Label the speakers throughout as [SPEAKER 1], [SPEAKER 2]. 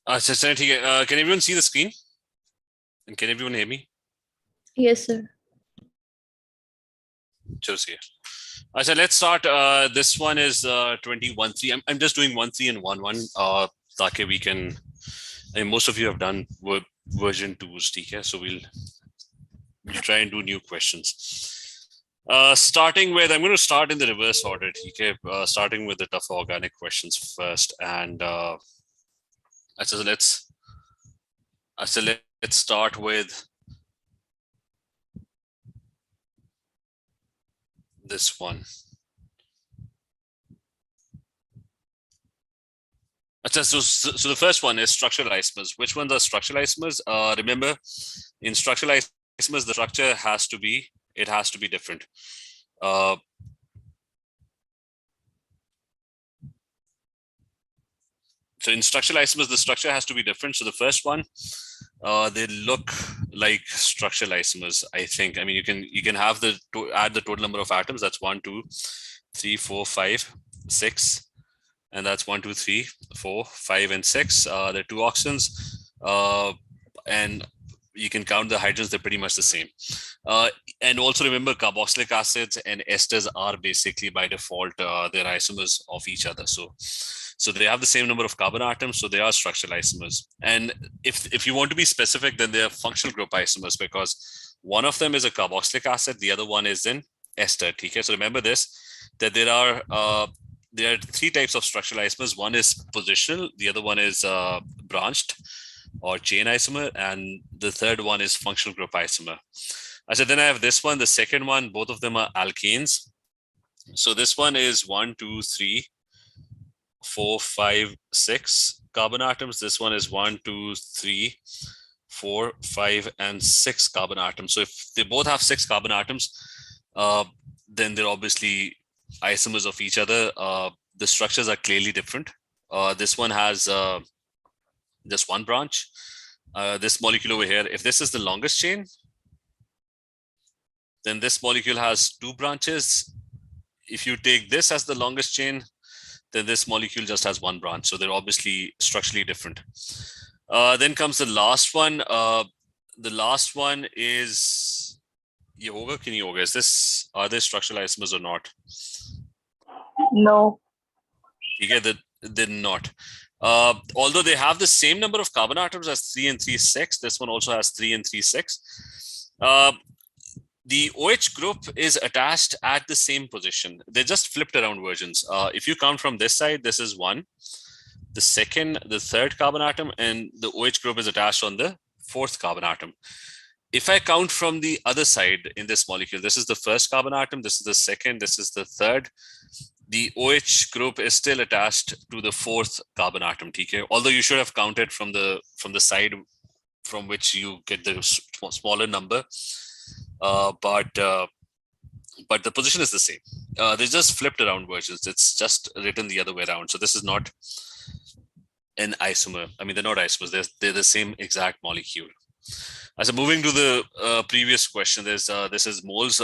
[SPEAKER 1] Can everyone see the screen? And can everyone hear me?
[SPEAKER 2] Yes, sir.
[SPEAKER 1] Just here. Let's start. This one is 21.3. I'm just doing 1.3 and 1.1. Take we can. Most of you have done version 2s, so we'll try and do new questions. Starting with, I'm going to start in the reverse order. Starting with the tough organic questions first, and let's start with this one. So the first one is structural isomers. Which ones are structural isomers? Remember, in structural isomers, the structure has to be different. So in structural isomers, the structure has to be different. So the first one, they look like structural isomers, I think. I mean, you can have add the total number of atoms. That's 1, 2, 3, 4, 5, 6. And that's 1, 2, 3, 4, 5, and 6. There are 2 oxygens, and you can count the hydrogens. They're pretty much the same. And also remember, carboxylic acids and esters are basically by default they're isomers of each other. So they have the same number of carbon atoms, so they are structural isomers. And if you want to be specific, then they are functional group isomers, because one of them is a carboxylic acid, the other one is an ester. Okay, so remember this, that there are 3 types of structural isomers. One is positional, the other one is branched or chain isomer, and the third one is functional group isomer. Then I have this one, the second one, both of them are alkanes. So this one is 1, 2, 3, 4, 5, 6 carbon atoms. This one is 1, 2, 3, 4, 5, and 6 carbon atoms. So if they both have 6 carbon atoms, then they're obviously isomers of each other. The structures are clearly different. This one has just one branch. This molecule over here, if this is the longest chain, then this molecule has 2 branches. If you take this as the longest chain, then this molecule just has 1 branch. So they're obviously structurally different. Then comes the last one. The last one is yoga. Are they structural isomers or not?
[SPEAKER 2] No.
[SPEAKER 1] Okay, they're not. Although they have the same number of carbon atoms as 3 and 3, 6. This one also has 3 and 3, 6. The OH group is attached at the same position. They're just flipped around versions. If you count from this side, this is 1, the second, the third carbon atom, and the OH group is attached on the 4th carbon atom. If I count from the other side in this molecule, this is the first carbon atom, this is the second, this is the third. The OH group is still attached to the 4th carbon atom, TK. Although you should have counted from the side from which you get the smaller number. But the position is the same. They just flipped around versions. It's just written the other way around. So this is not an isomer. I mean, they're not isomers. They're the same exact molecule. So moving to the previous question, this is moles.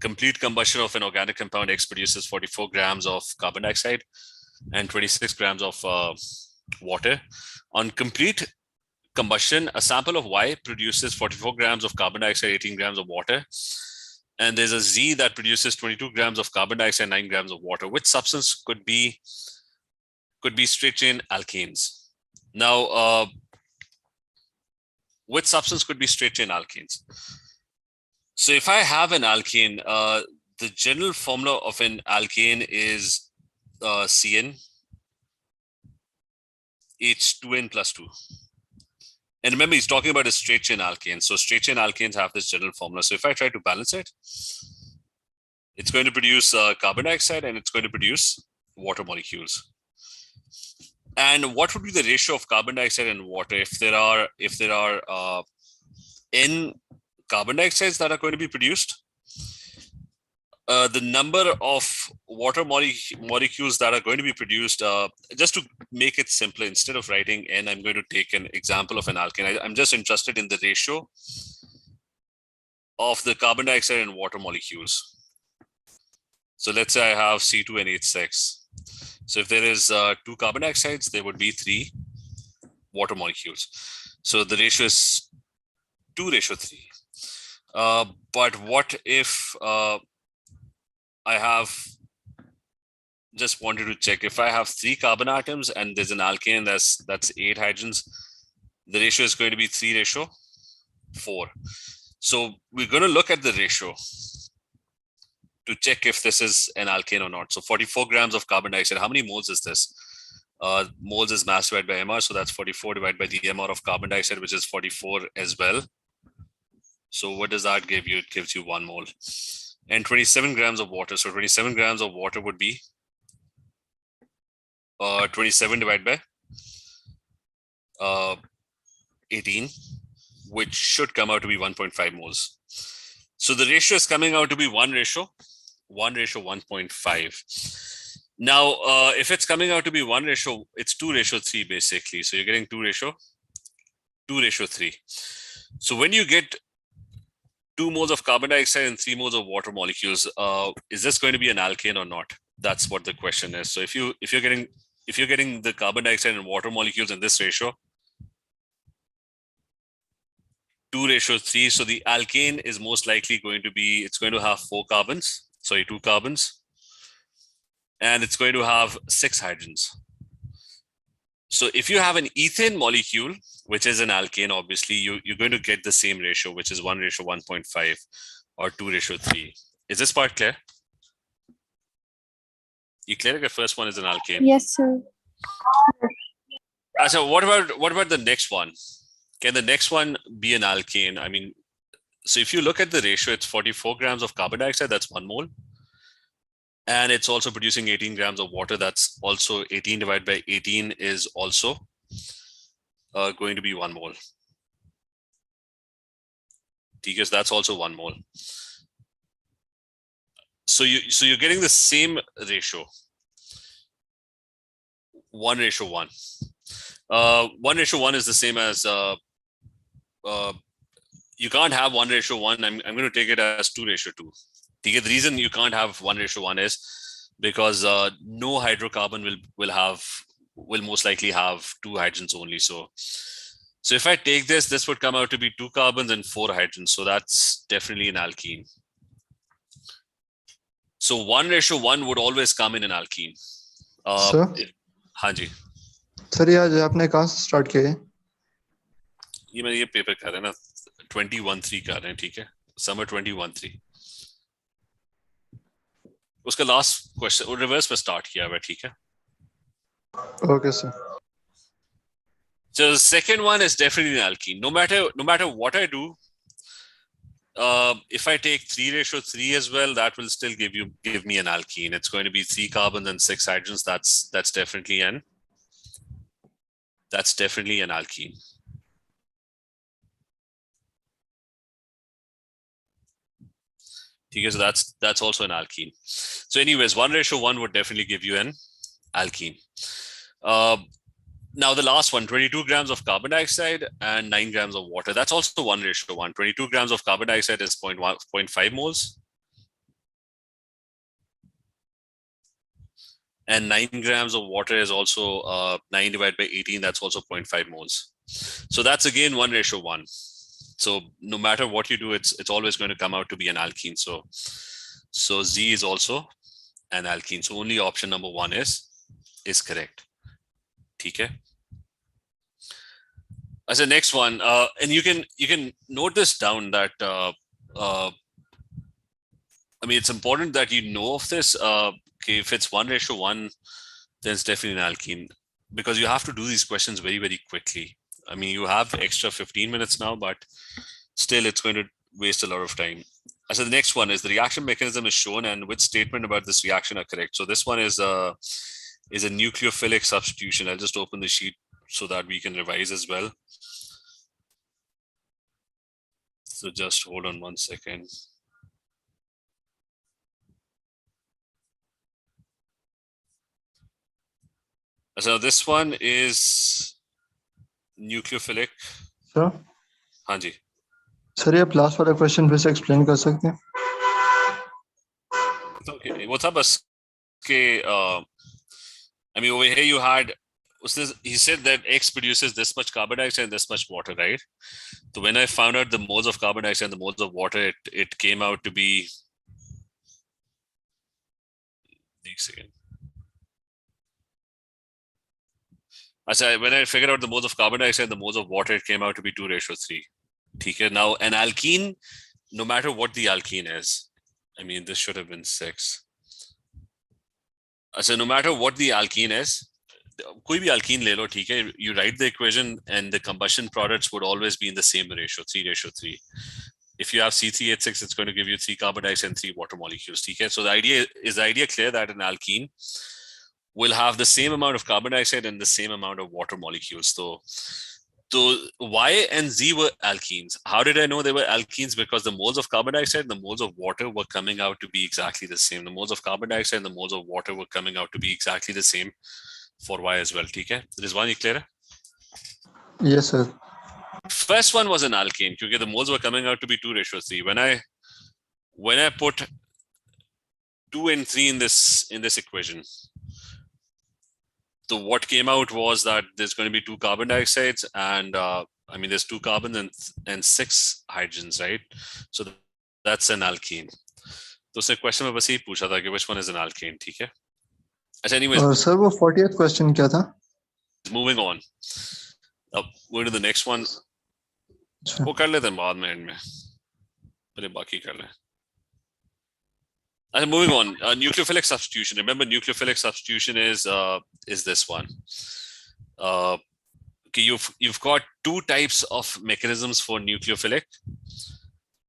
[SPEAKER 1] Complete combustion of an organic compound X produces 44 grams of carbon dioxide and 26 grams of water. On complete combustion, a sample of Y produces 44 grams of carbon dioxide, 18 grams of water. And there's a Z that produces 22 grams of carbon dioxide, 9 grams of water. Which substance could be straight chain alkanes? Now, which substance could be straight chain alkanes? So if I have an alkane, the general formula of an alkane is CN H2N plus 2. And remember, he's talking about a straight chain alkane. So straight chain alkanes have this general formula. So if I try to balance it, it's going to produce carbon dioxide and it's going to produce water molecules. And what would be the ratio of carbon dioxide and water if there are n carbon dioxides that are going to be produced? The number of water molecules that are going to be produced, just to make it simpler, instead of writing n, I'm going to take an example of an alkane. I'm just interested in the ratio of the carbon dioxide and water molecules. So let's say I have C2 and H6. So if there is 2 carbon dioxides, there would be 3 water molecules. So the ratio is 2:3. But what if I have just wanted to check if I have 3 carbon atoms and there's an alkane that's 8 hydrogens, the ratio is going to be 3:4. So we're going to look at the ratio to check if this is an alkane or not. So 44 grams of carbon dioxide, how many moles is this? Moles is mass divided by MR, so that's 44 divided by the MR of carbon dioxide, which is 44 as well. So what does that give you? It gives you 1 mole. And 27 grams of water. So 27 grams of water would be 27 divided by 18, which should come out to be 1.5 moles. So the ratio is coming out to be 1:1.5. Now, if it's coming out to be 1:, it's 2:3 basically. So you're getting 2:3. So when you get 2 moles of carbon dioxide and 3 moles of water molecules, is this going to be an alkane or not? That's what the question is. So if you're getting the carbon dioxide and water molecules in this ratio, 2:3. So the alkane is most likely going to be, it's going to have 2 carbons, and it's going to have 6 hydrogens. So if you have an ethane molecule, which is an alkane, obviously you're going to get the same ratio, which is 1:1.5 or 2:3. Is this part clear? You clear? The first one is an alkane.
[SPEAKER 2] Yes, sir.
[SPEAKER 1] So what about the next one? Can the next one be an alkane? I mean, so if you look at the ratio, it's 44 grams of carbon dioxide, that's 1 mole. And it's also producing 18 grams of water. That's also 18 divided by 18 is also going to be 1 mole. Because that's also 1 mole. So you're getting the same ratio. 1:1. 1:1 is the same as you can't have 1:1. I'm going to take it as 2:2. The reason you can't have 1:1 is because no hydrocarbon will most likely have 2 hydrogens only. So if I take this would come out to be 2 carbons and 4 hydrogens. So that's definitely an alkene. So 1:1 would always come in an alkene.
[SPEAKER 3] Sir?
[SPEAKER 1] हाँ जी.
[SPEAKER 3] Sir ये आज आपने कहाँ से start किया है?
[SPEAKER 1] ये मैं ये पेपर कर रहे हैं ना 21-3 कर रहे हैं, ठीक है, समर 21-3. उसका लास्ट क्वेश्चन रिवर्स में स्टार्ट किया हुआ है, ठीक है.
[SPEAKER 3] Okay, sir.
[SPEAKER 1] So the second one is definitely an alkene. No matter what I do, if I take 3:3 as well, that will still give me an alkene. It's going to be 3 carbons and 6 hydrogens. That's definitely an alkene. Okay, so that's also an alkene. So anyways, 1:1 would definitely give you an alkene. Now the last one, 22 grams of carbon dioxide and 9 grams of water. That's also 1:1. 22 grams of carbon dioxide is 0.5 moles. And 9 grams of water is also 9 divided by 18. That's also 0.5 moles. So that's again 1:1. So no matter what you do, it's always going to come out to be an alkene. So Z is also an alkene. So only option number 1 is correct. Okay. As a next one, and you can note this down that I mean, it's important that you know of this. Okay, if it's 1:1, then it's definitely an alkene, because you have to do these questions very, very quickly. I mean, you have extra 15 minutes now, but still it's going to waste a lot of time. So the next one is the reaction mechanism is shown and which statement about this reaction are correct. So this one is a nucleophilic substitution. I'll just open the sheet so that we can revise as well. So just hold on 1 second. So this one is nucleophilic.
[SPEAKER 3] Sir?
[SPEAKER 1] हाँ जी.
[SPEAKER 3] Sir, ये आप last वाला question फिर से explain कर सकते हैं?
[SPEAKER 1] Okay, वो था बस के I mean, over here you had he said that X produces this much carbon dioxide and this much water, right? So when I found out the moles of carbon dioxide and the moles of water, it came out to be. When I figured out the moles of carbon dioxide and the moles of water, it came out to be 2:3. Okay. Now an alkene, no matter what the alkene is, I mean this should have been 6. So no matter what the alkene is, कोई भी alkene ले लो, ठीक है, you write the equation and the combustion products would always be in the same ratio, 3:3. If you have C3H6, it's going to give you 3 carbon dioxide and 3 water molecules. Okay? So the idea clear that an alkene will have the same amount of carbon dioxide and the same amount of water molecules. So Y and Z were alkenes. How did I know they were alkenes? Because the moles of carbon dioxide and the moles of water were coming out to be exactly the same. The moles of carbon dioxide and the moles of water were coming out to be exactly the same for Y as well. Okay? Rizwan, you clear?
[SPEAKER 3] Yes, sir.
[SPEAKER 1] First one was an alkane because the moles were coming out to be 2:3. When I put 2 and 3 in this equation, so what came out was that there's going to be 2 carbon dioxides and I mean there's 2 carbons and 6 hydrogens, right? So that's an alkene. तो उसने question में बस यही पूछा था कि which one is an alkane, ठीक है? अच्छा, anyways.
[SPEAKER 3] Sir, वो 40th question क्या था?
[SPEAKER 1] Moving on. Going to the next one. वो कर लेते हैं बाद में end में. पहले बाकी कर लें. And moving on, nucleophilic substitution. Remember, nucleophilic substitution is this one. Okay, you've got 2 types of mechanisms for nucleophilic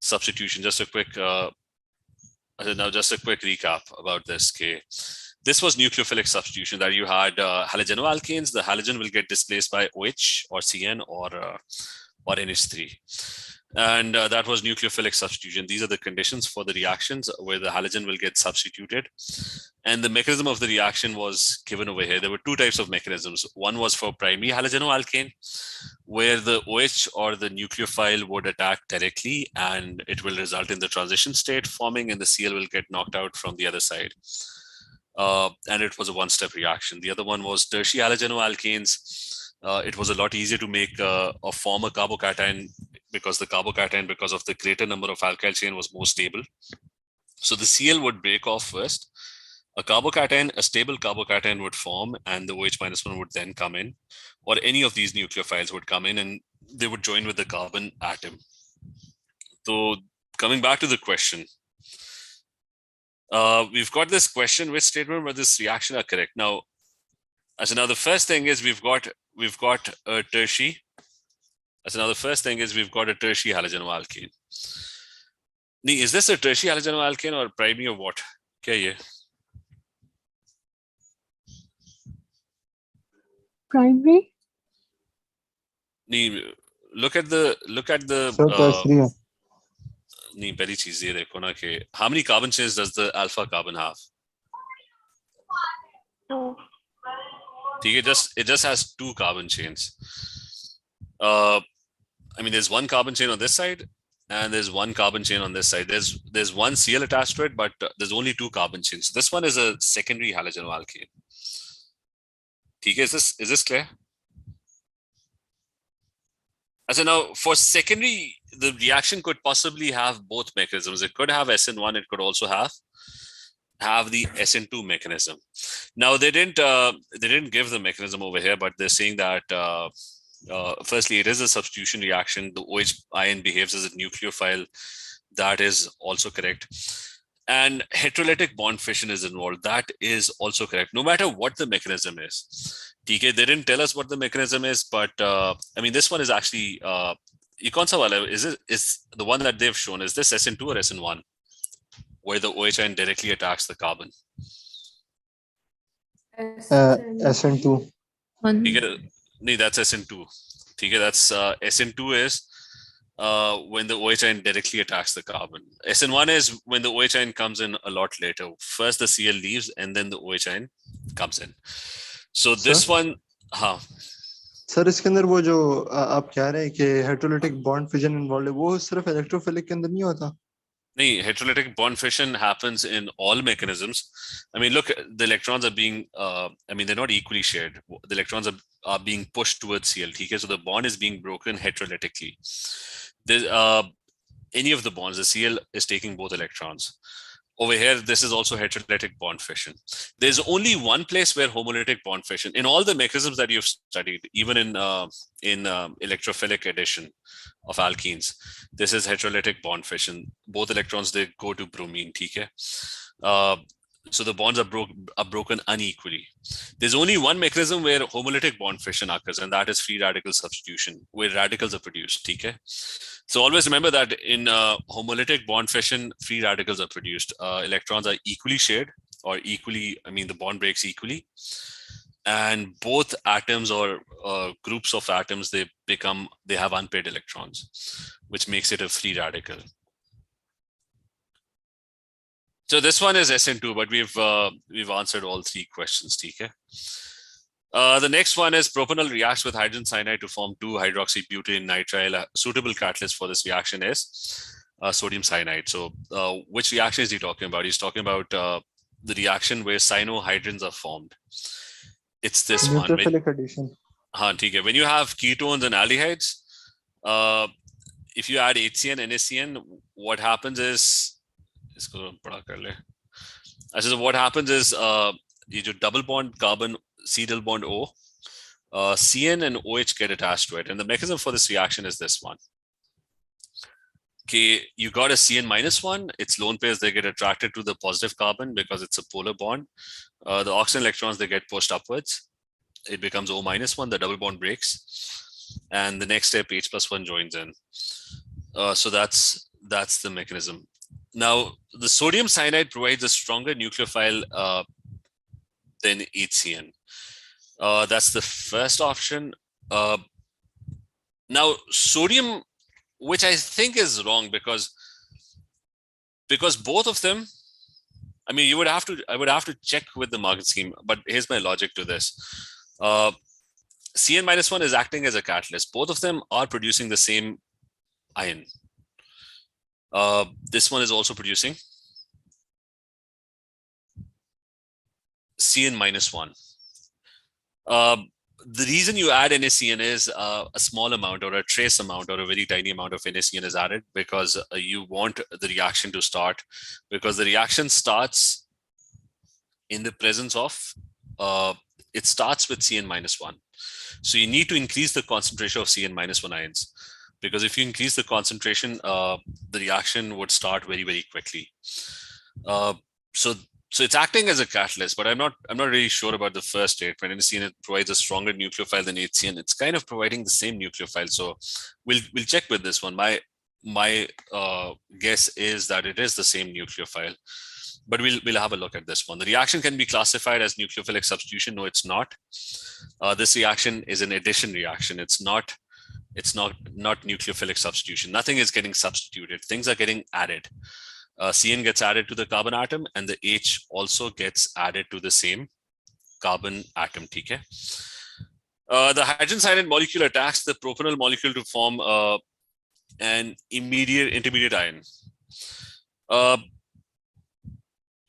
[SPEAKER 1] substitution. Just a quick recap about this. Okay, this was nucleophilic substitution that you had halogenoalkanes. The halogen will get displaced by OH or CN or NH3. And that was nucleophilic substitution. These are the conditions for the reactions where the halogen will get substituted. And the mechanism of the reaction was given over here. There were 2 types of mechanisms. One was for primary halogenoalkane, where the OH or the nucleophile would attack directly and it will result in the transition state forming and the Cl will get knocked out from the other side. And it was a 1-step reaction. The other one was tertiary halogenoalkanes. It was a lot easier to make or form a carbocation because of the greater number of alkyl chain was more stable. So the Cl would break off first. A carbocation, a stable carbocation would form and the OH-1 would then come in, or any of these nucleophiles would come in and they would join with the carbon atom. So coming back to the question, we've got this question, which statement where this reaction are correct. Now the first thing is we've got a tertiary. The first thing is we've got a tertiary halogenoalkane. Is this a tertiary halogenoalkane or primary or what? Okay,
[SPEAKER 2] Primary.
[SPEAKER 1] Look at the.
[SPEAKER 3] Sir, tertiary.
[SPEAKER 1] पहली चीज ये देखो ना कि how many carbon chains does the alpha carbon have? It just has 2 carbon chains. I mean, there's 1 carbon chain on this side and there's 1 carbon chain on this side. There's 1 Cl attached to it, but there's only 2 carbon chains. So this one is a secondary halogenoalkane. Is this clear? So now for secondary, the reaction could possibly have both mechanisms. It could have SN1. It could also have the SN2 mechanism. Now they didn't give the mechanism over here, but they're saying that firstly, it is a substitution reaction. The OH ion behaves as a nucleophile. That is also correct. And heterolytic bond fission is involved. That is also correct. No matter what the mechanism is. TK, they didn't tell us what the mechanism is, but I mean, this one is actually, is the one that they've shown, is this SN2 or SN1? Where the OH ion directly attacks the carbon?
[SPEAKER 3] SN2.
[SPEAKER 1] That's SN2. That's SN2 is when the OH ion directly attacks the carbon. SN1 is when the OH ion comes in a lot later. First the Cl leaves and then the OH ion comes in. So this one,
[SPEAKER 3] sir इसके अंदर वो जो आप कह रहे हैं कि heterolytic bond fission involve है, वो सिर्फ इलेक्ट्रोफिलिक के अंदर नहीं होता?
[SPEAKER 1] Heterolytic bond fission happens in all mechanisms. I mean, look, the electrons are being, they're not equally shared. The electrons are being pushed towards Cl. Okay? So the bond is being broken heterolytically. There's, any of the bonds, the Cl is taking both electrons. Over here, this is also heterolytic bond fission. There's only one place where homolytic bond fission, in all the mechanisms that you've studied, even in electrophilic addition of alkenes, this is heterolytic bond fission. Both electrons, they go to bromine, okay? So the bonds are broken unequally. There's only one mechanism where homolytic bond fission occurs, and that is free radical substitution, where radicals are produced, okay? So always remember that in homolytic bond fission, free radicals are produced. Electrons are equally shared, or equally, the bond breaks equally. And both atoms or groups of atoms, they have unpaired electrons, which makes it a free radical. So this one is SN2, but we've answered all three questions, okay? The next one is propanol reacts with hydrogen cyanide to form 2-hydroxybutane nitrile. A suitable catalyst for this reaction is sodium cyanide. So which reaction is he talking about? He's talking about the reaction where cyanohydrins are formed. It's this one.
[SPEAKER 3] Nucleophilic addition.
[SPEAKER 1] When you have ketones and aldehydes, if you add HCN, NaCN, what happens is, what happens is you do double bond carbon, C double bond O, CN and OH get attached to it. And the mechanism for this reaction is this one. Okay, you got a CN -1, its lone pairs, they get attracted to the positive carbon because it's a polar bond. The oxygen electrons, they get pushed upwards. It becomes O -1, the double bond breaks. And the next step, H+1 joins in. So that's the mechanism. Now, the sodium cyanide provides a stronger nucleophile than HCN. That's the first option. Now, sodium, which I think is wrong because both of them, I would have to check with the market scheme, but here's my logic to this. CN -1 is acting as a catalyst. Both of them are producing the same ion. This one is also producing CN -1. The reason you add NaCN is a small amount or a trace amount or a very tiny amount of NaCN is added because you want the reaction to start, because the reaction starts in the presence of, it starts with CN -1. So you need to increase the concentration of CN -1 ions, because if you increase the concentration, the reaction would start very, very quickly. So it's acting as a catalyst, but I'm not really sure about the first statement. NaCN provides a stronger nucleophile than HCN. It's kind of providing the same nucleophile. So we'll check with this one. My guess is that it is the same nucleophile, but we'll have a look at this one. The reaction can be classified as nucleophilic substitution. No, it's not. This reaction is an addition reaction. It's not nucleophilic substitution. Nothing is getting substituted. Things are getting added. CN gets added to the carbon atom, and the H also gets added to the same carbon atom. Okay? The hydrogen cyanide molecule attacks the propanol molecule to form an intermediate ion.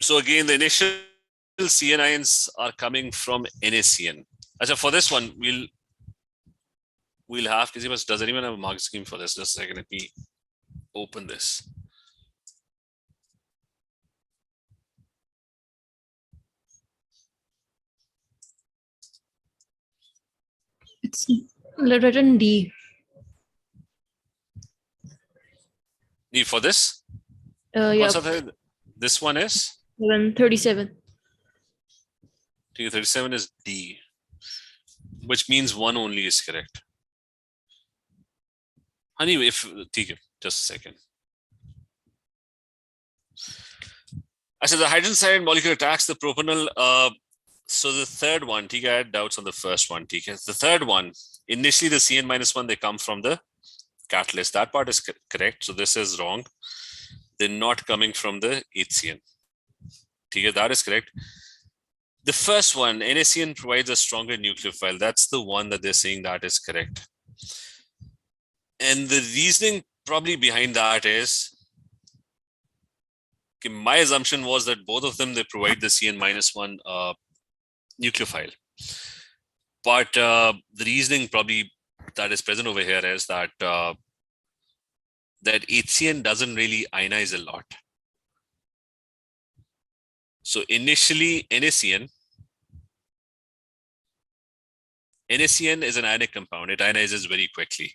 [SPEAKER 1] So again, the initial CN ions are coming from NaCN. So for this one, we'll have, does anyone have a market scheme for this? Just a second, let me open this.
[SPEAKER 2] It's written D.
[SPEAKER 1] D for this?
[SPEAKER 2] Yeah.
[SPEAKER 1] This one is?
[SPEAKER 2] 37.
[SPEAKER 1] 37 is D, which means one only is correct. Anyway, just a second. I said the hydrogen cyanide molecule attacks the propanol. So the third one, I had doubts on the first one. The third one, initially the CN -1, they come from the catalyst. That part is correct. So this is wrong. They're not coming from the HCN. That is correct. The first one, NaCN provides a stronger nucleophile. That's the one that they're saying that is correct. And the reasoning probably behind that is Okay, my assumption was that both of them, they provide the CN-1 nucleophile. But the reasoning probably that is present over here is that that HCN doesn't really ionize a lot. So initially NaCN is an ionic compound. It ionizes very quickly,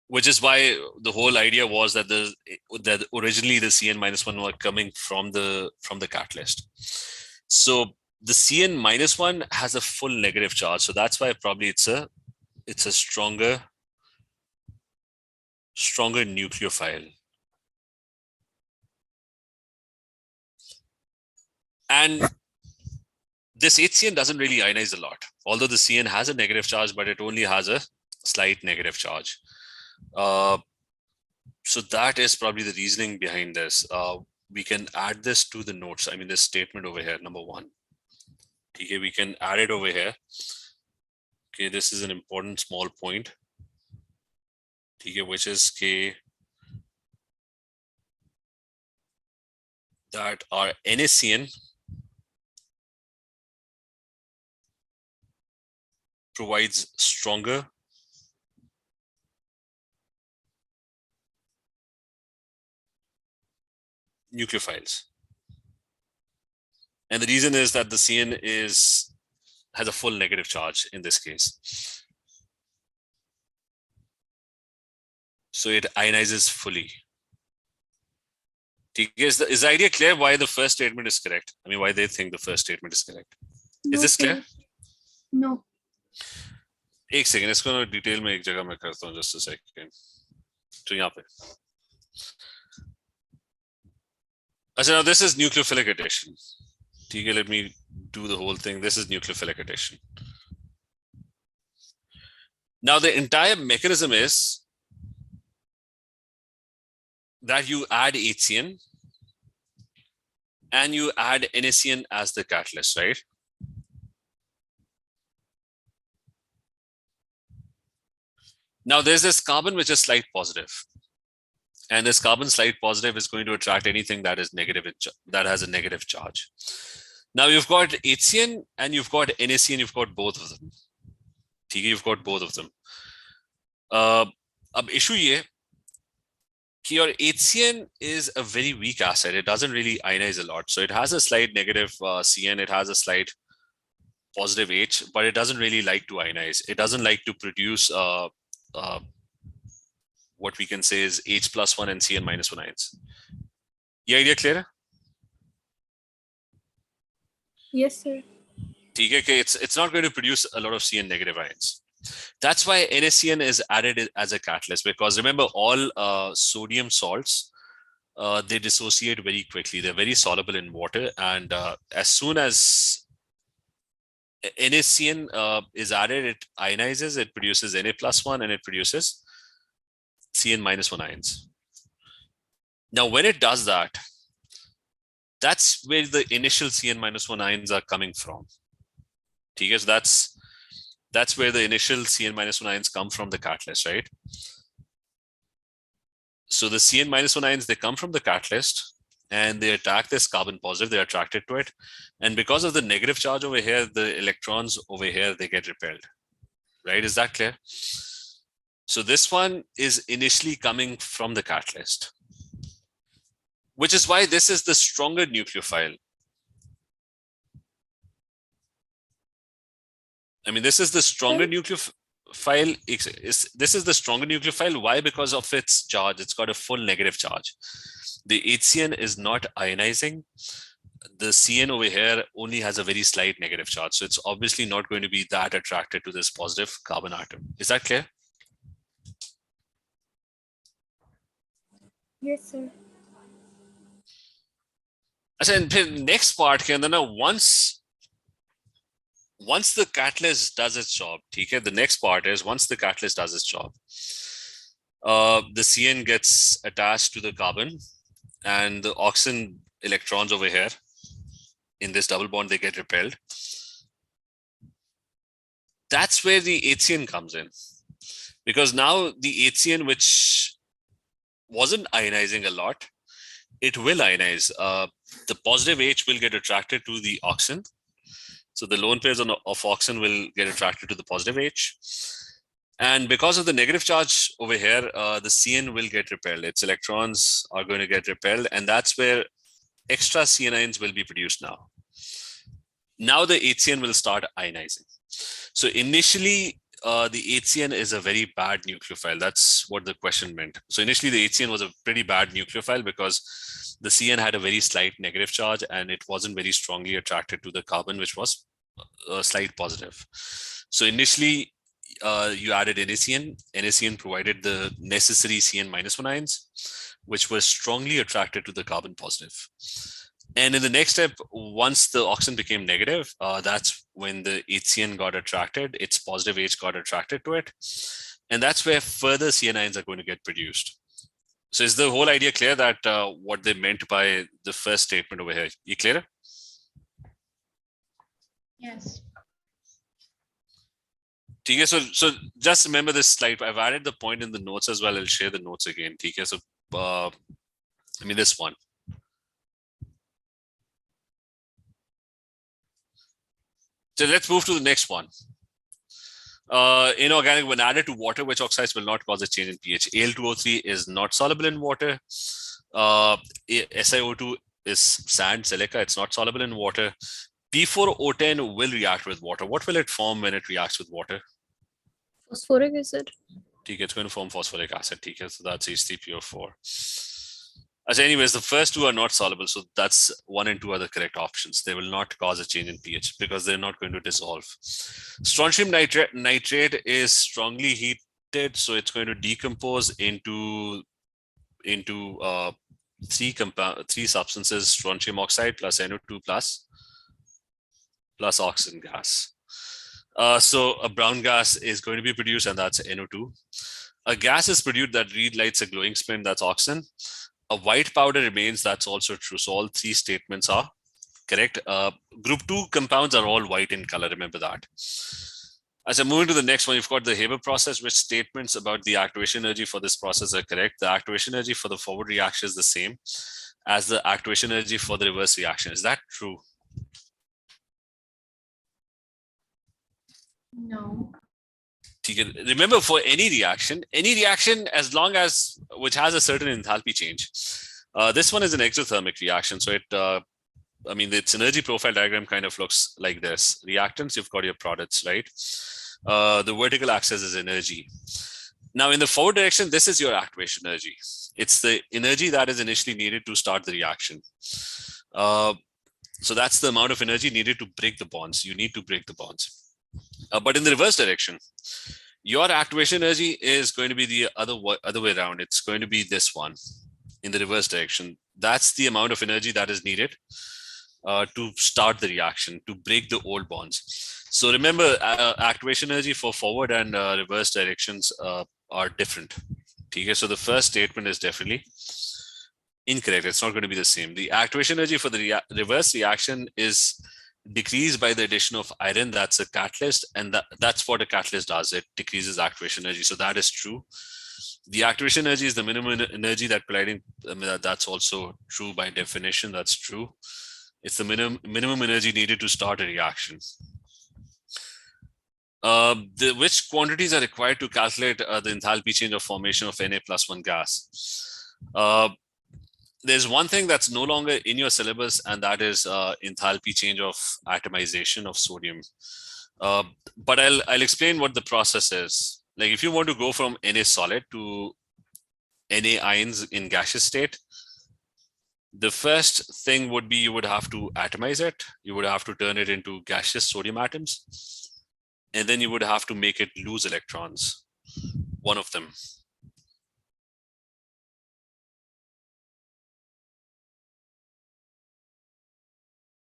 [SPEAKER 1] which is why the whole idea was that that originally the CN-1 were coming from the catalyst. So the CN-1 has a full negative charge, so that's why probably it's a stronger nucleophile. And this HCN doesn't really ionize a lot, although the CN has a negative charge, but it only has a slight negative charge. So that is probably the reasoning behind this. We can add this to the notes. I mean, this statement over here, number 1. Okay, we can add it over here. Okay, this is an important small point. Okay, which is that our NaCN provides stronger nucleophiles. And the reason is that the CN has a full negative charge in this case. So it ionizes fully. Is the idea clear why the first statement is correct? I mean, why they think the first statement is correct? Is this clear?
[SPEAKER 2] No.
[SPEAKER 1] एक second, इसको ना detail में एक जगह मैं करता हूँ, just a second. तो यहाँ पे अच्छा, now this is nucleophilic addition. ठीक है, let me do the whole thing. This is nucleophilic addition. Now the entire mechanism is that you add HCN and you add NaCN as the catalyst, right? Now there's this carbon which is slight positive, and this carbon slight positive is going to attract anything that is negative, that has a negative charge. Now you've got HCN and you've got NaCN, you've got both of them. You've got both of them. Ab issue ye your HCN is a very weak acid. It doesn't really ionize a lot. So it has a slight negative CN, it has a slight positive H, but it doesn't really like to ionize. It doesn't like to produce what we can say is H+1 and CN-1 ions. Your idea clear?
[SPEAKER 2] Yes, sir.
[SPEAKER 1] Okay, it's not going to produce a lot of CN negative ions. That's why NaCN is added as a catalyst, because remember, all sodium salts, they dissociate very quickly. They're very soluble in water, and as soon as NaCN is added, it ionizes, it produces Na+1 and it produces CN-1 ions. Now, when it does that, that's where the initial CN-1 ions are coming from. So that's where the initial CN-1 ions come from the catalyst, right? So the CN-1 ions, they come from the catalyst and they attack this carbon positive, they're attracted to it. And because of the negative charge over here, the electrons over here, they get repelled, right? Is that clear? So this one is initially coming from the catalyst, which is why this is the stronger nucleophile. I mean, this is the stronger nucleophile. This is the stronger nucleophile. Why? Because of its charge. It's got a full negative charge. The HCN is not ionizing. The CN over here only has a very slight negative charge. So it's obviously not going to be that attracted to this positive carbon atom. Is that clear?
[SPEAKER 2] Yes, sir.
[SPEAKER 1] And next part, once the catalyst does its job, okay, the next part is once the catalyst does its job, the CN gets attached to the carbon and the oxygen electrons over here in this double bond, they get repelled. That's where the HCN comes in, because now the HCN, which wasn't ionizing a lot, it will ionize. The positive H will get attracted to the oxygen. So the lone pairs of oxygen will get attracted to the positive H. And because of the negative charge over here, the CN will get repelled. Its electrons are going to get repelled. And that's where extra CNions will be produced now. Now the HCN will start ionizing. So initially, the HCN is a very bad nucleophile. That's what the question meant. So initially, the HCN was a pretty bad nucleophile because the CN had a very slight negative charge and it wasn't very strongly attracted to the carbon, which was a slight positive. So initially, you added NaCN. NaCN provided the necessary CN -1 ions, which were strongly attracted to the carbon positive. And in the next step, once the oxygen became negative, that's when the HCN got attracted, its positive H got attracted to it. And that's where further CN ions are going to get produced. So is the whole idea clear that what they meant by the first statement over here? You clear?
[SPEAKER 2] Yes.
[SPEAKER 1] Okay, so just remember this slide. I've added the point in the notes as well. I'll share the notes again. Okay, so this one. So let's move to the next one. Inorganic, when added to water, which oxides will not cause a change in pH. Al2O3 is not soluble in water. SiO2 is sand, silica. It's not soluble in water. P4O10 will react with water. What will it form when it reacts with water?
[SPEAKER 2] Phosphoric acid.
[SPEAKER 1] It's going to form phosphoric acid. So that's H3PO4. As anyways, the first two are not soluble. So that's 1 and 2 are the correct options. They will not cause a change in pH because they're not going to dissolve. Strontium nitrate is strongly heated. So it's going to decompose into three substances: strontium oxide plus NO2 plus oxygen gas. So a brown gas is going to be produced, and that's NO2. A gas is produced that relights a glowing spin, that's oxygen. A white powder remains, that's also true. So all three statements are correct. Group 2 compounds are all white in color, remember that. As I'm moving to the next one, you've got the Haber process, which statements about the activation energy for this process are correct. The activation energy for the forward reaction is the same as the activation energy for the reverse reaction. Is that true?
[SPEAKER 2] No.
[SPEAKER 1] Remember, for any reaction, as long as which has a certain enthalpy change, this one is an exothermic reaction. So its energy profile diagram kind of looks like this. Reactants, you've got your products, right? The vertical axis is energy. Now, in the forward direction, this is your activation energy. It's the energy that is initially needed to start the reaction. So that's the amount of energy needed to break the bonds. You need to break the bonds. But in the reverse direction, your activation energy is going to be the other way around. It's going to be this one in the reverse direction. That's the amount of energy that is needed to start the reaction, to break the old bonds. So remember, activation energy for forward and reverse directions are different. Okay, so the first statement is definitely incorrect. It's not going to be the same. The activation energy for the reverse reaction is decreased by the addition of iron. That's a catalyst, and that's what a catalyst does. It decreases activation energy. So that is true. The activation energy is the minimum energy that colliding. That's also true by definition. That's true. It's the minimum energy needed to start a reaction. Which quantities are required to calculate the enthalpy change of formation of Na+1 gas? There's one thing that's no longer in your syllabus, and that is enthalpy change of atomization of sodium. But I'll explain what the process is. Like if you want to go from Na solid to Na ions in gaseous state, the first thing would be you would have to atomize it. You would have to turn it into gaseous sodium atoms. And then you would have to make it lose electrons, one of them.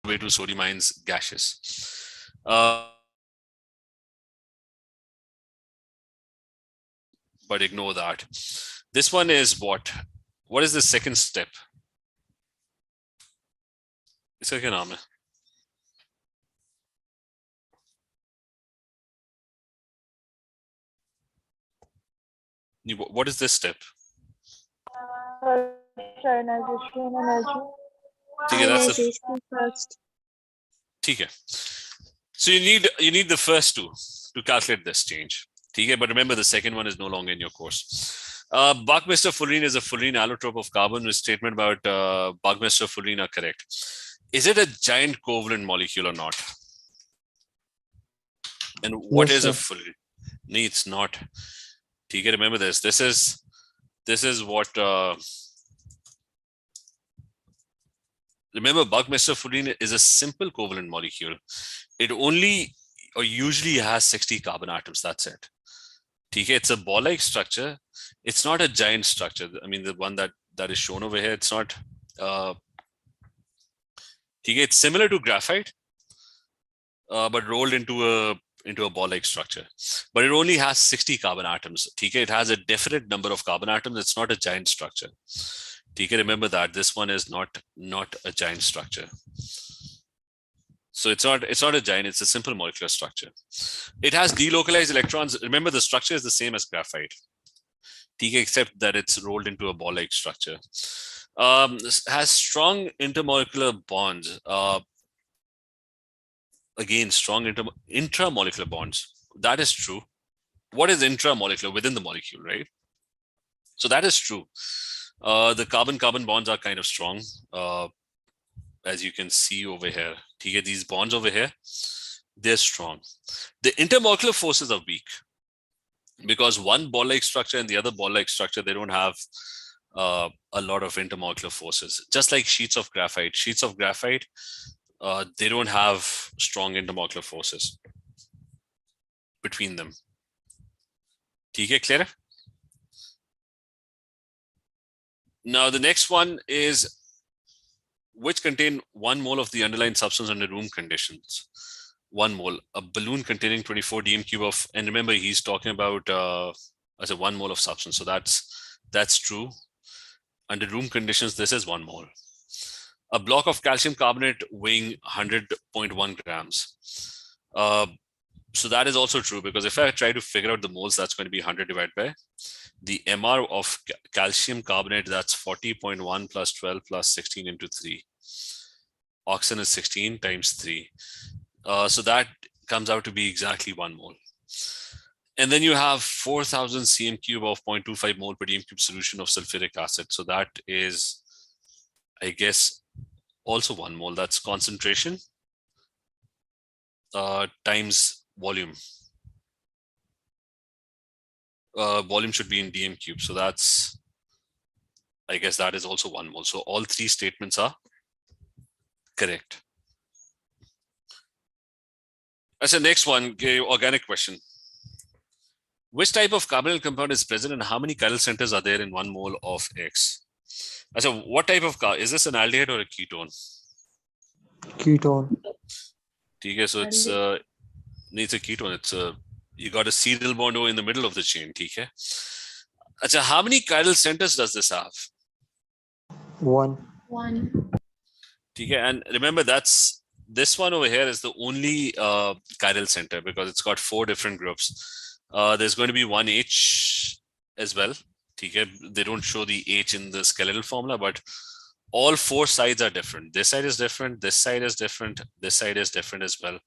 [SPEAKER 1] Way to sodium ions gaseous. But ignore that. This one is what? What is the second step? इसका क्या नाम है? What is this step?
[SPEAKER 4] ionization energy.
[SPEAKER 1] ठीक है, that's the
[SPEAKER 2] Ionization first.
[SPEAKER 1] ठीक है. So you need the first two to calculate this change. ठीक है, but remember the second one is no longer in your course. Buckminster fullerene is a fullerene allotrope of carbon. With statement about Buckminster fullerene are correct. Is it a giant covalent molecule or not? And what
[SPEAKER 3] Yes,
[SPEAKER 1] is a
[SPEAKER 3] sir.
[SPEAKER 1] fullerene? No, it's not. ठीक है, remember this. This is what. Remember, Buckminster fullerene is a simple covalent molecule. It only or usually has 60 carbon atoms. That's it. Okay, it's a ball-like structure. It's not a giant structure. I mean, the one that is shown over here, it's not. It's similar to graphite, but rolled into a ball-like structure. But it only has 60 carbon atoms. Okay, it has a definite number of carbon atoms. It's not a giant structure. Okay, remember that this one is not a giant structure. So it's not a giant, it's a simple molecular structure. It has delocalized electrons. Remember, the structure is the same as graphite, except that it's rolled into a ball-like structure. Has strong intermolecular bonds. Again, strong intramolecular bonds. That is true. What is intramolecular? Within the molecule, right? So that is true. The carbon-carbon bonds are kind of strong. As you can see over here, these bonds over here, they're strong. The intermolecular forces are weak because one ball-like structure and the other ball-like structure, they don't have a lot of intermolecular forces. Just like sheets of graphite. Sheets of graphite, they don't have strong intermolecular forces between them. Clear? Now the next one is which contain 1 mole of the underlying substance under room conditions. 1 mole, a balloon containing 24 dm cube of, and remember he's talking about as a 1 mole of substance. So that's true. Under room conditions, this is 1 mole. A block of calcium carbonate weighing 100.1 grams. So that is also true, because if I try to figure out the moles, that's going to be 100 divided by the MR of calcium carbonate, that's 40.1 plus 12 plus 16 into 3. Oxygen is 16 times 3. So that comes out to be exactly 1 mole. And then you have 4,000 cm cube of 0.25 mole per dm cube solution of sulfuric acid. So that is, I guess, also 1 mole. That's concentration times volume. Volume should be in dm cube. So that's, I guess that is also 1 mole. So all 3 statements are correct. As the next one, okay, organic question. Which type of carbonyl compound is present and how many chiral centers are there in 1 mole of X? So what type of is this an aldehyde or a ketone?
[SPEAKER 3] Ketone.
[SPEAKER 1] Okay, so it's a ketone. It's you got a serial bond O in the middle of the chain. Okay. So how many chiral centers does this have?
[SPEAKER 3] 1.
[SPEAKER 2] 1.
[SPEAKER 1] Okay, and remember this one over here is the only chiral center because it's got 4 different groups. There's going to be 1 H as well. Okay, they don't show the H in the skeletal formula, but all 4 sides are different. This side is different. This side is different. This side is different as well.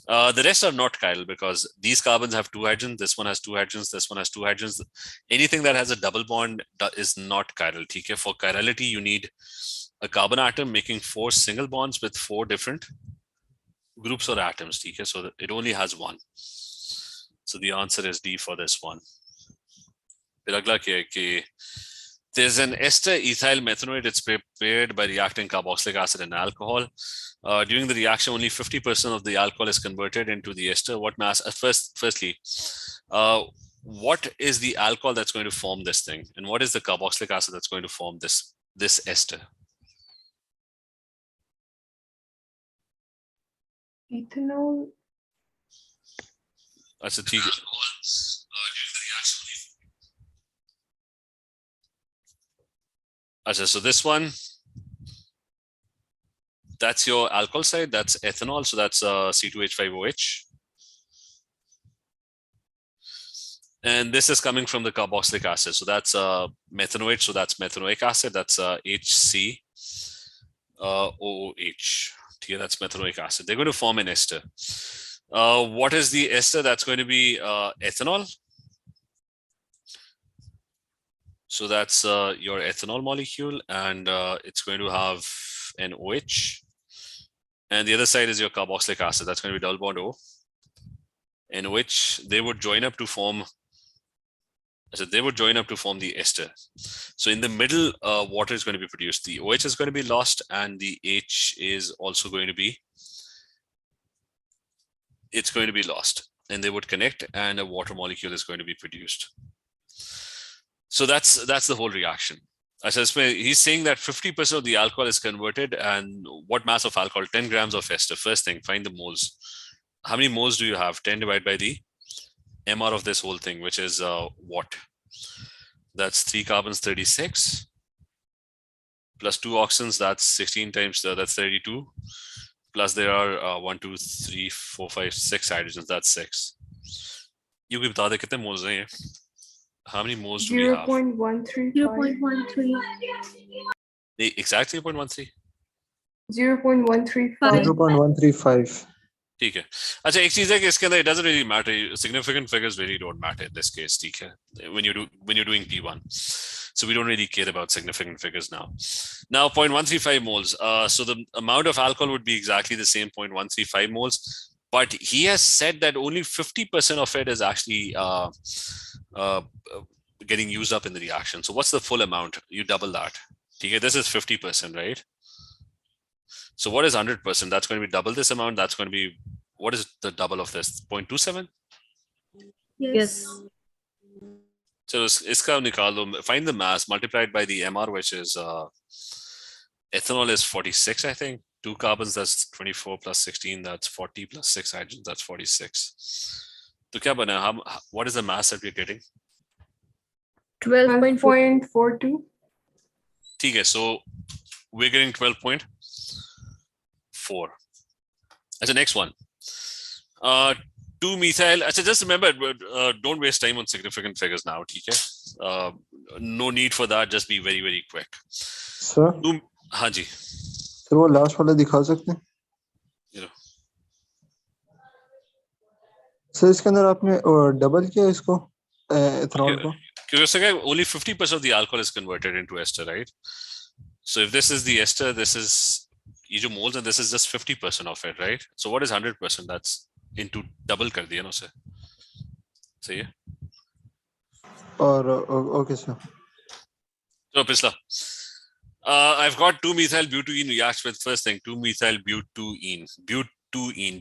[SPEAKER 1] The rest are not chiral because these carbons have 2 hydrogens. This one has 2 hydrogens. This one has 2 hydrogens. Anything that has a double bond is not chiral. Okay, for chirality, you need a carbon atom making 4 single bonds with 4 different groups or atoms. Okay, so it only has 1. So the answer is D for this one. There's an ester ethyl methanoate. It's prepared by reacting carboxylic acid and alcohol. During the reaction, only 50% of the alcohol is converted into the ester. What mass? Firstly, what is the alcohol that's going to form this thing, and what is the carboxylic acid that's going to form this ester?
[SPEAKER 4] Ethanol.
[SPEAKER 1] That's a T. So this one, that's your alcohol side, that's ethanol, so that's C2H5OH. And this is coming from the carboxylic acid. So that's methanoate. So that's methanoic acid. That's HC OOH. Here, that's methanoic acid. They're going to form an ester. What is the ester? That's going to be ethanol. So that's your ethanol molecule, and it's going to have an OH. And the other side is your carboxylic acid. That's going to be double bond O. And OH, they would join up to form. So they would join up to form the ester. So in the middle, water is going to be produced. The OH is going to be lost, and the H is also going to be. It's going to be lost, and they would connect, and a water molecule is going to be produced. So that's the whole reaction. As I say, he's saying that 50% of the alcohol is converted, and what mass of alcohol? 10 grams of ester. First thing, find the moles. How many moles do you have? 10 divided by the MR of this whole thing, which is what? That's 3 carbons, 36, plus 2 oxygens. That's 16 times. That's 32. Plus there are 1, 2, 3, 4, 5, 6 hydrogens. That's 6. You can tell me moles are. How many moles do we have?
[SPEAKER 4] 0.135.
[SPEAKER 2] 0.13.
[SPEAKER 1] Exactly 0.13.
[SPEAKER 4] 0.135.
[SPEAKER 3] 0.135.
[SPEAKER 1] ठीक है अच्छा एक चीज है कि इसके अंदर it doesn't really matter, significant figures really don't matter in this case, ठीक है, when you're doing P1, so we don't really care about significant figures now. 0.135 moles, so the amount of alcohol would be exactly the same, 0.135 moles, but he has said that only 50% of it is actually getting used up in the reaction. So what's the full amount? You double that. Okay, this is 50%, right? So what is 100%? That's going to be double this amount. That's going to be, what is the double of this? 0.27?
[SPEAKER 2] Yes.
[SPEAKER 1] So iska nikal do, find the mass multiplied by the MR, which is ethanol is 46, I think. 2 carbons, that's 24 plus 16, that's 40 plus 6 hydrogens, that's 46. So kya bana? What is the mass that we're getting?
[SPEAKER 4] 12.42.
[SPEAKER 1] Okay, so we're getting 12.4. That's the next one. 2-methyl. Just remember, don't waste time on significant figures now. Okay? No need for that. Just be very, very quick.
[SPEAKER 3] Sir?
[SPEAKER 1] हाँ जी.
[SPEAKER 3] Sir, वो last वाला दिखा सकते हैं?
[SPEAKER 1] You know.
[SPEAKER 3] Sir, इसके अंदर आपने double किया इसको ethanol को?
[SPEAKER 1] Because only 50% of the alcohol is converted into ester, right? So if this is the ester, this is moles, and this is just 50% of it, right? So what is 100%? That's into double kar diya, no sir? Sahi hai?
[SPEAKER 3] Okay, sir.
[SPEAKER 1] So Pisla, I've got 2-methyl butene reacts with first thing 2-methyl butene.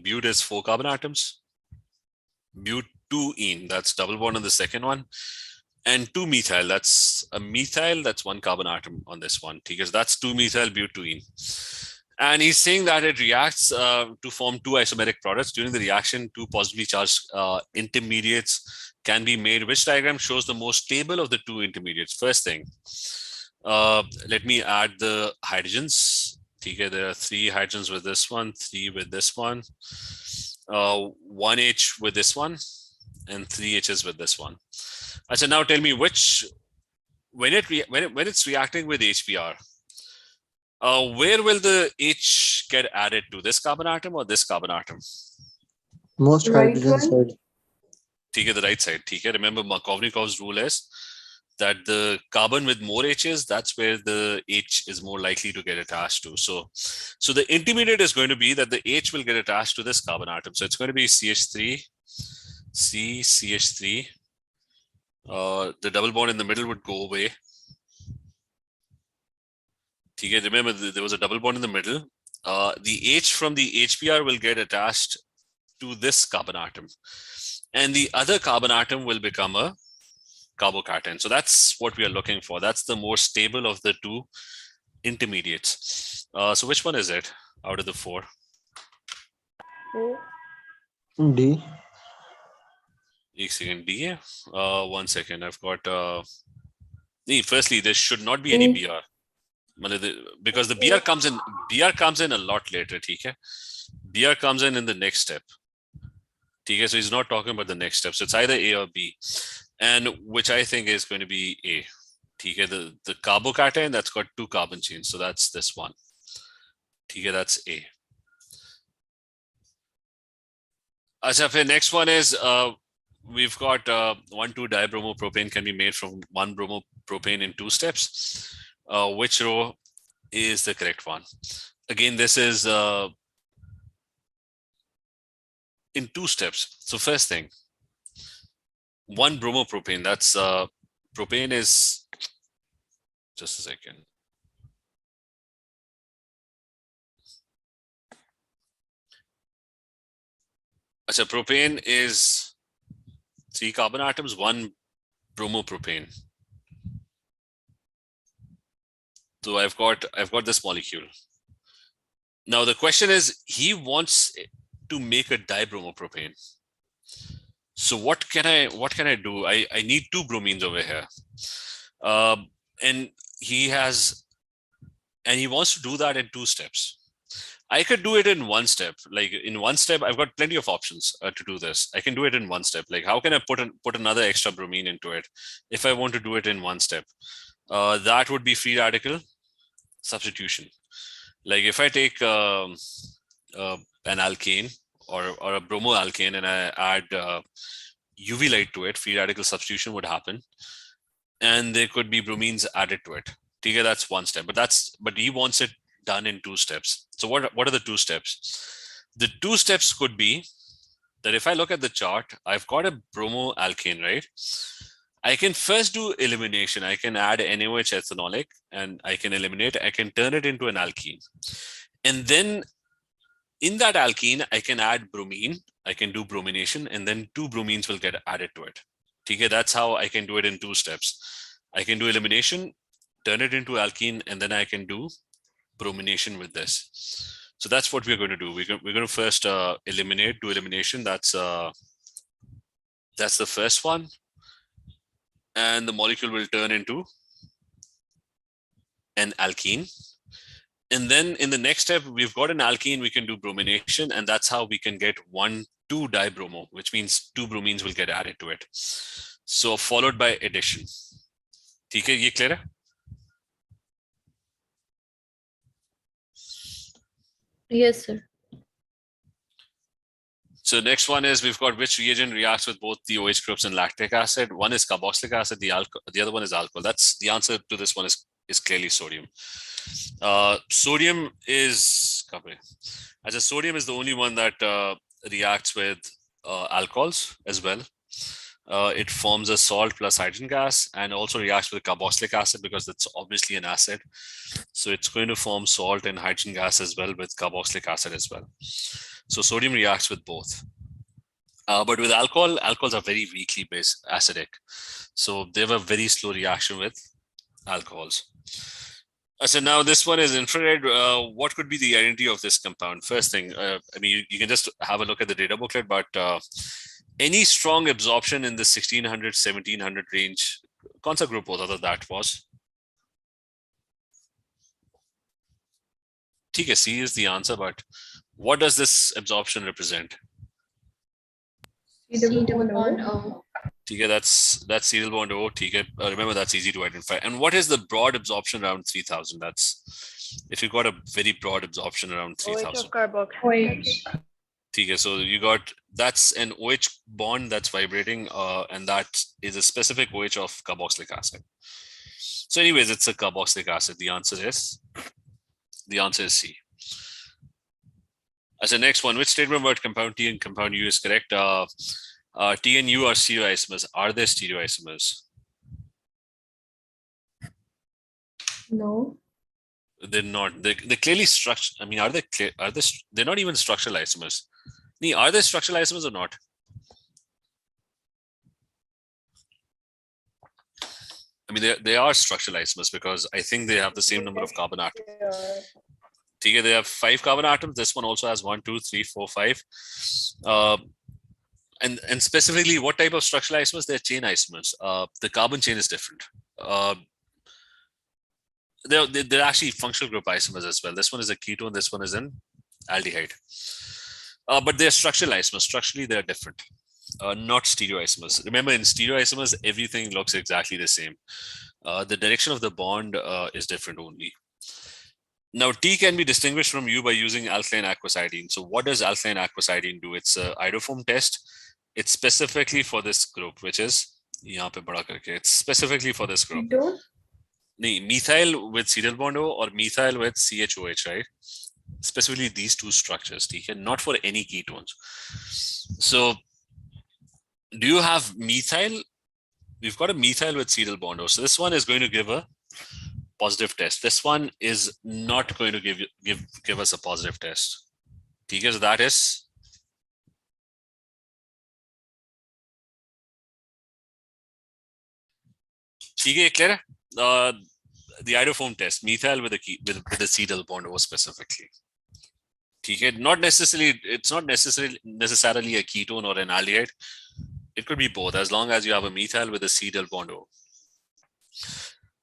[SPEAKER 1] Bute is 4 carbon atoms. Butene, that's double bond on the second one. And 2-methyl, that's a methyl, that's 1 carbon atom on this one, because that's 2-methyl butene. And he's saying that it reacts to form 2 isomeric products. During the reaction, 2 positively charged intermediates can be made. Which diagram shows the most stable of the 2 intermediates? First thing, let me add the hydrogens. Okay, there are 3 hydrogens with this one, 3 with this one, 1 H with this one, and 3 H's with this one. So now tell me which, when it's reacting with HBr, where will the H get added to? This carbon atom or this carbon atom?
[SPEAKER 3] Most hydrogen side.
[SPEAKER 1] Okay, the right side. Okay, remember Markovnikov's rule is that the carbon with more H's, that's where the H is more likely to get attached to. So the intermediate is going to be that the H will get attached to this carbon atom. So it's going to be CH3, C, CH3. The double bond in the middle would go away. Okay, remember there was a double bond in the middle. The H from the HBr will get attached to this carbon atom, and the other carbon atom will become a carbocation. So that's what we are looking for. That's the more stable of the 2 intermediates. So which one is it out of the 4?
[SPEAKER 3] D.
[SPEAKER 1] D. 1 second. I've got. Firstly, there should not be any Br. Because the Br comes in a lot later. Okay? Br comes in the next step. Okay? So he's not talking about the next step. So it's either A or B. and which I think is going to be A. Okay, the carbocation that's got 2 carbon chains, so that's this one. Okay, that's A. Acha, next one is we've got 1,2-dibromopropane can be made from 1 bromopropane in 2 steps. Which row is the correct one? Again, this is in 2 steps. So first thing, 1 bromopropane, that's propane is, just a second. Achha, propane is 3 carbon atoms, 1 bromopropane. So I've got this molecule. Now the question is, he wants to make a dibromopropane. So what can I do? I need 2 bromines over here, and he wants to do that in 2 steps. I could do it in 1 step. Like in 1 step, I've got plenty of options to do this. I can do it in 1 step. Like how can I put another extra bromine into it if I want to do it in 1 step? That would be free radical substitution. Like if I take an alkane or a bromoalkane and I add UV light to it, free radical substitution would happen, and there could be bromines added to it. Okay, that's 1 step, but he wants it done in 2 steps. So what are the 2 steps? The 2 steps could be that if I look at the chart, I've got a bromoalkane, right? I can first do elimination. I can add NaOH ethanolic and I can eliminate. I can turn it into an alkene. And then in that alkene, I can add bromine. I can do bromination, and then 2 bromines will get added to it. Okay, that's how I can do it in 2 steps. I can do elimination, turn it into alkene, and then I can do bromination with this. So that's what we're going to do. We're going to first eliminate, do elimination. That's the first one. And the molecule will turn into an alkene. And then in the next step, we've got an alkene, we can do bromination, and that's how we can get 1,2-dibromo, which means 2 bromines will get added to it. So followed by addition. Okay, ye clear hai?
[SPEAKER 2] Yes, sir.
[SPEAKER 1] So next one is we've got which reagent reacts with both the OH groups and lactic acid. One is carboxylic acid, the other one is alcohol. That's the answer to this one is clearly sodium. Sodium is sodium is the only one that reacts with alcohols as well. It forms a salt plus hydrogen gas and also reacts with carboxylic acid because it's obviously an acid. So it's going to form salt and hydrogen gas as well with carboxylic acid as well. So sodium reacts with both. But with alcohols are very weakly base acidic. So they have a very slow reaction with alcohols. So now this one is infrared. What could be the identity of this compound? First thing, I mean, you can just have a look at the data booklet, but any strong absorption in the 1600, 1700 range, Kaun sa group hota tha that was? Okay, C is the answer, but what does this absorption represent?
[SPEAKER 4] C-double-bond-O.
[SPEAKER 1] Okay, that's C bond O. Okay, remember that's easy to identify. And what is the broad absorption around 3000? That's if you've got a very broad absorption around 3000.
[SPEAKER 4] OH.
[SPEAKER 1] Okay, so you got that's an OH bond that's vibrating, and that is a specific OH of carboxylic acid. So, anyways, it's a carboxylic acid. The answer is C. As the next one, which statement about compound T and compound U is correct? T and U are stereoisomers. Are they stereoisomers?
[SPEAKER 4] No.
[SPEAKER 1] They're not. They're clearly structured. I mean, are they clear? Are they? They're not even structural isomers. Are they structural isomers or not? I mean, they are structural isomers because I think they have the same number of carbon atoms. Okay, they have 5 carbon atoms. This one also has 1, 2, 3, 4, 5. And specifically, what type of structural isomers? They're chain isomers. The carbon chain is different. They're actually functional group isomers as well. This one is a ketone. This one is an aldehyde. But they're structural isomers. Structurally, they're different. not stereoisomers. Remember, in stereoisomers, everything looks exactly the same. The direction of the bond is different only. Now, T can be distinguished from U by using alkaline aquacidine. So what does alkaline aquacidine do? It's a iodoform test. It's specifically for this group, which is यहाँ पे बड़ा करके. It's specifically for this group.
[SPEAKER 4] Ketone?
[SPEAKER 1] नहीं, methyl with serial bond O or methyl with CHOH, right? Specifically these two structures, ठीक है? Not for any ketones. So, do you have methyl? We've got a methyl with serial bond O. So this one is going to give a positive test. This one is not going to give us a positive test. Okay, so that is clear? The iodoform test, methyl with the acetyl bond O specifically. Okay, not necessarily, it's not necessarily a ketone or an aldehyde. It could be both, as long as you have a methyl with a acetyl bond O.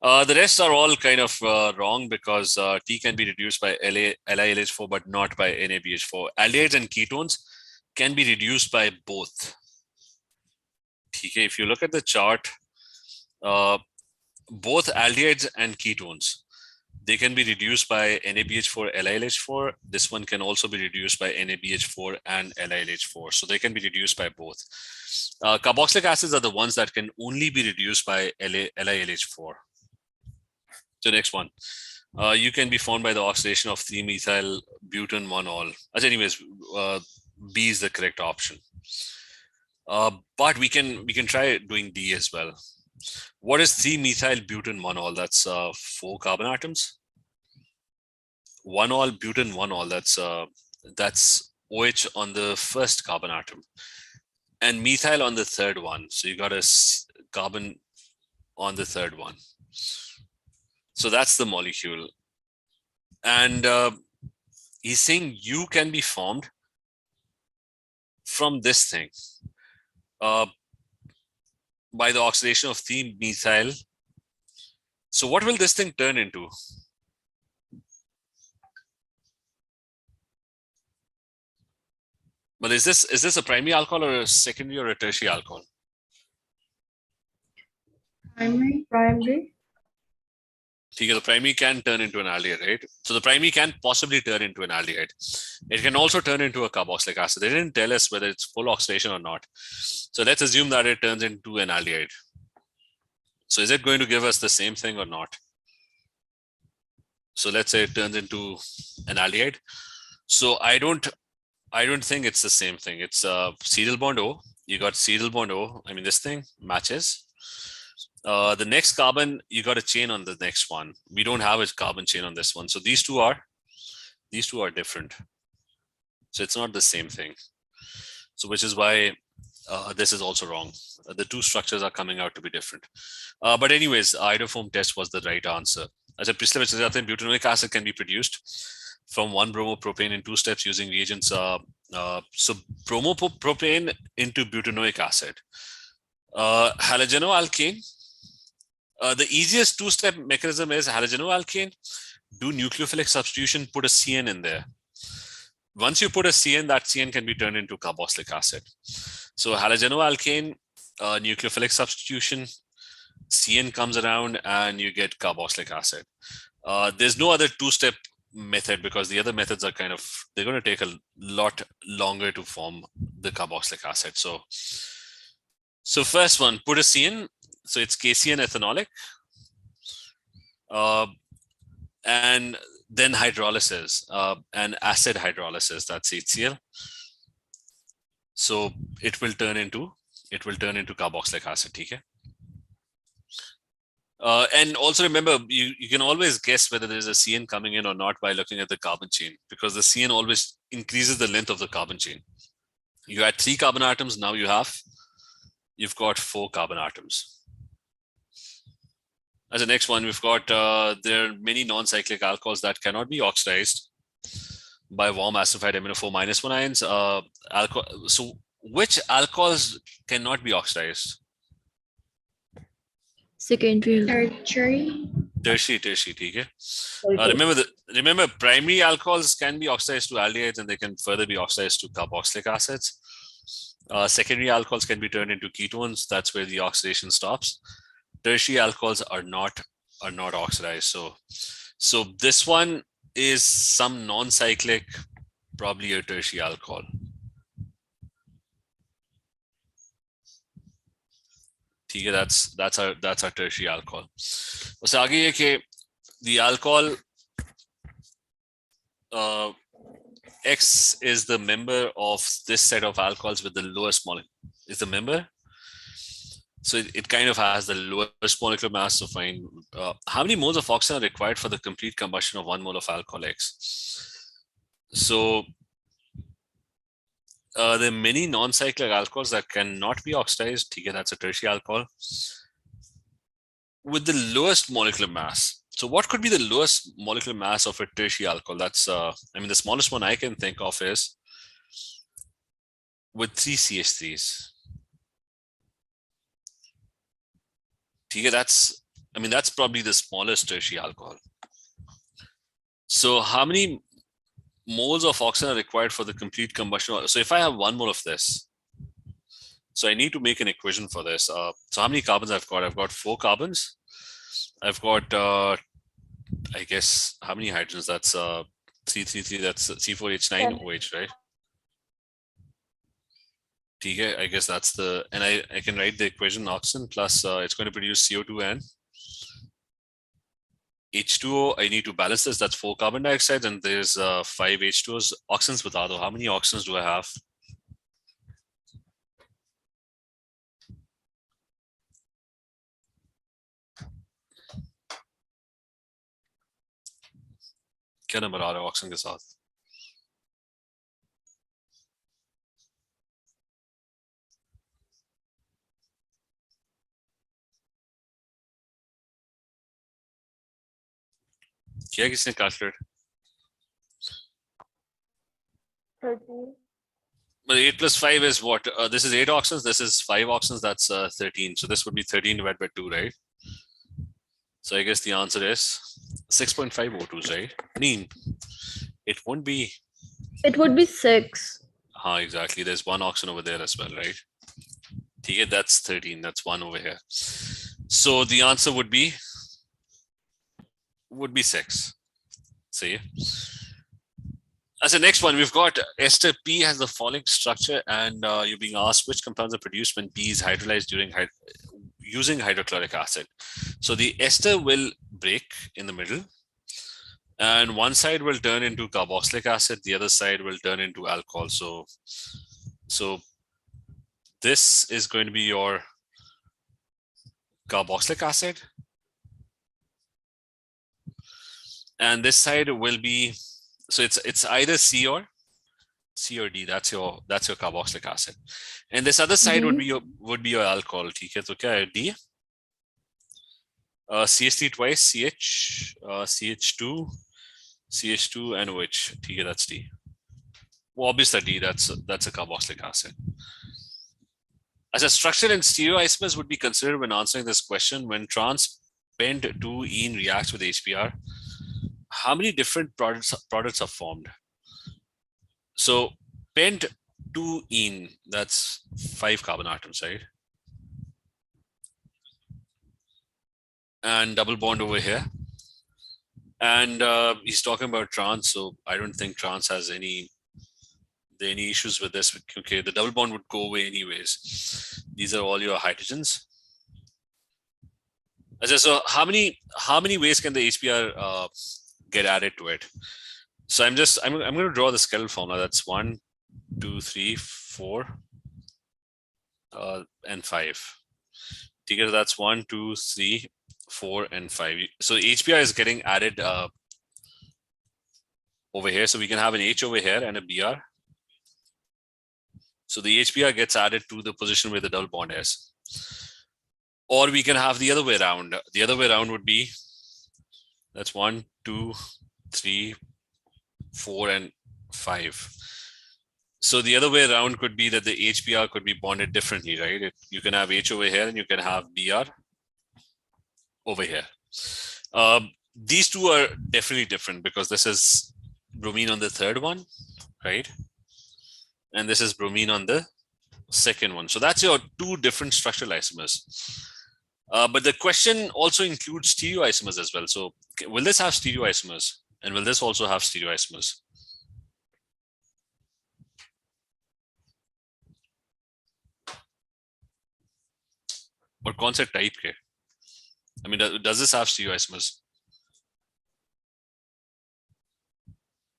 [SPEAKER 1] The rest are all kind of wrong because T can be reduced by LiLH4 but not by NaBH4. Aldehydes and ketones can be reduced by both. Okay, if you look at the chart, both aldehydes and ketones, they can be reduced by NaBH4, LiLH4. This one can also be reduced by NaBH4 and LiLH4. So they can be reduced by both. Carboxylic acids are the ones that can only be reduced by LiLH4. So next one, you can be formed by the oxidation of 3-methyl butane 1-ol. As anyways, B is the correct option. But we can try doing D as well. What is 3-methyl butane 1-ol? That's 4 carbon atoms. 1-ol butane 1-ol. That's OH on the first carbon atom, and methyl on the third one. So you got a carbon on the third one. So that's the molecule. And he's saying U can be formed from this thing by the oxidation of 3-methyl. So what will this thing turn into? But is this a primary alcohol or a secondary or a tertiary alcohol?
[SPEAKER 4] Primary.
[SPEAKER 1] The primary can turn into an aldehyde, right? So the primary can possibly turn into an aldehyde. It can also turn into a carboxylic acid. They didn't tell us whether it's full oxidation or not. So let's assume that it turns into an aldehyde. So is it going to give us the same thing or not? So let's say it turns into an aldehyde. So I don't think it's the same thing. It's serial bond O. You got serial bond O. I mean, this thing matches. The next carbon, you got a chain on the next one. We don't have a carbon chain on this one. So these two are different. So it's not the same thing. So which is why this is also wrong. The two structures are coming out to be different. But anyways, iodoform test was the right answer. As a butanoic acid can be produced from 1-bromopropane in 2 steps using reagents. So bromopropane into butanoic acid. Halogenoalkane. The easiest 2-step mechanism is halogenoalkane, do nucleophilic substitution, put a CN in there. Once you put a CN, that CN can be turned into carboxylic acid. So halogenoalkane, nucleophilic substitution, CN comes around and you get carboxylic acid. There's no other 2-step method because the other methods are they're going to take a lot longer to form the carboxylic acid. So first one, put a CN. So it's KCN ethanolic. And then hydrolysis and acid hydrolysis, that's HCl. So it will turn into carboxylic acid. Okay? And also remember, you can always guess whether there's a CN coming in or not by looking at the carbon chain, because the CN always increases the length of the carbon chain. You had 3 carbon atoms, now you've got 4 carbon atoms. As the next one, we've got there are many non-cyclic alcohols that cannot be oxidized by warm acidified amino4- ions. So which alcohols cannot be oxidized?
[SPEAKER 2] Secondary.
[SPEAKER 4] Tertiary.
[SPEAKER 1] Okay. Remember, primary alcohols can be oxidized to aldehydes and they can further be oxidized to carboxylic acids. Secondary alcohols can be turned into ketones. That's where the oxidation stops. Tertiary alcohols are not oxidized. So this one is some non-cyclic, probably a tertiary alcohol. ठीक है, that's our tertiary alcohol. उससे आगे ये कि the alcohol X is the member of this set of alcohols with the lowest molecule. Is the member. So it kind of has the lowest molecular mass to find how many moles of oxygen are required for the complete combustion of 1 mole of alcohol X. So there are many non-cyclic alcohols that cannot be oxidized. Okay, that's a tertiary alcohol with the lowest molecular mass. So what could be the lowest molecular mass of a tertiary alcohol? That's I mean, the smallest one I can think of is with 3 CH3s. Okay, that's probably the smallest tertiary alcohol. So how many moles of oxygen are required for the complete combustion? So if I have 1 mole of this, so I need to make an equation for this. So how many carbons I've got? I've got 4 carbons. I've got, I guess, how many hydrogens? That's 333. That's C4H9OH, right? Okay, I guess that's the, and I can write the equation oxygen plus it's going to produce CO2 and H2O. I need to balance this. That's 4 carbon dioxide, and there's 5 H2Os. Oxygens bata do. How many oxygens do I have? क्या number आ रहा है oxygen के साथ? क्या किसने calculate?
[SPEAKER 4] 13.
[SPEAKER 1] But 8 plus 5 is what? This is 8 oxygens. This is 5 oxygens. That's 13. So this would be 13 divided by 2, right? So I guess the answer is 6.5 O2s, right? I mean, it won't be.
[SPEAKER 2] It would be 6.
[SPEAKER 1] Exactly. There's 1 oxygen over there as well, right? Okay, that's 13. That's 1 over here. So the answer would be 6. See? As the next one, we've got ester P has the following structure, and you're being asked which compounds are produced when P is hydrolyzed using hydrochloric acid. So the ester will break in the middle, and one side will turn into carboxylic acid, the other side will turn into alcohol. So this is going to be your carboxylic acid, and this side will be, so it's either C or D. That's your carboxylic acid, and this other side would be your alcohol. Okay, so kya hai? D, CH3 twice, CH, CH2, CH2, and OH. Okay, that's D. Well, obviously D. That's a carboxylic acid. As a structure in stereoisomers would be considered when answering this question, when trans pent-2-ene reacts with HBr, how many different products are formed? So pent-2-ene, that's 5 carbon atoms, right? And double bond over here. And he's talking about trans, so I don't think trans has any issues with this. Okay, the double bond would go away anyways. These are all your hydrogens. So how many ways can the HBr get added to it? So I'm going to draw the skeletal formula. That's 1, 2, 3, 4, and 5. Together that's 1, 2, 3, 4, and 5. So HBr is getting added over here. So we can have an H over here and a Br. So the HBr gets added to the position where the double bond is. Or we can have the other way around. The other way around would be, that's 1, 2, 3, 4, and 5. So the other way around could be that the HBr could be bonded differently, right? You can have H over here and you can have Br over here. These two are definitely different because this is bromine on the third one, right? And this is bromine on the Second one. So that's your two different structural isomers. But the question also includes stereoisomers as well. So will this have stereoisomers? And will this also have stereoisomers? What concept type? I mean, does this have stereoisomers?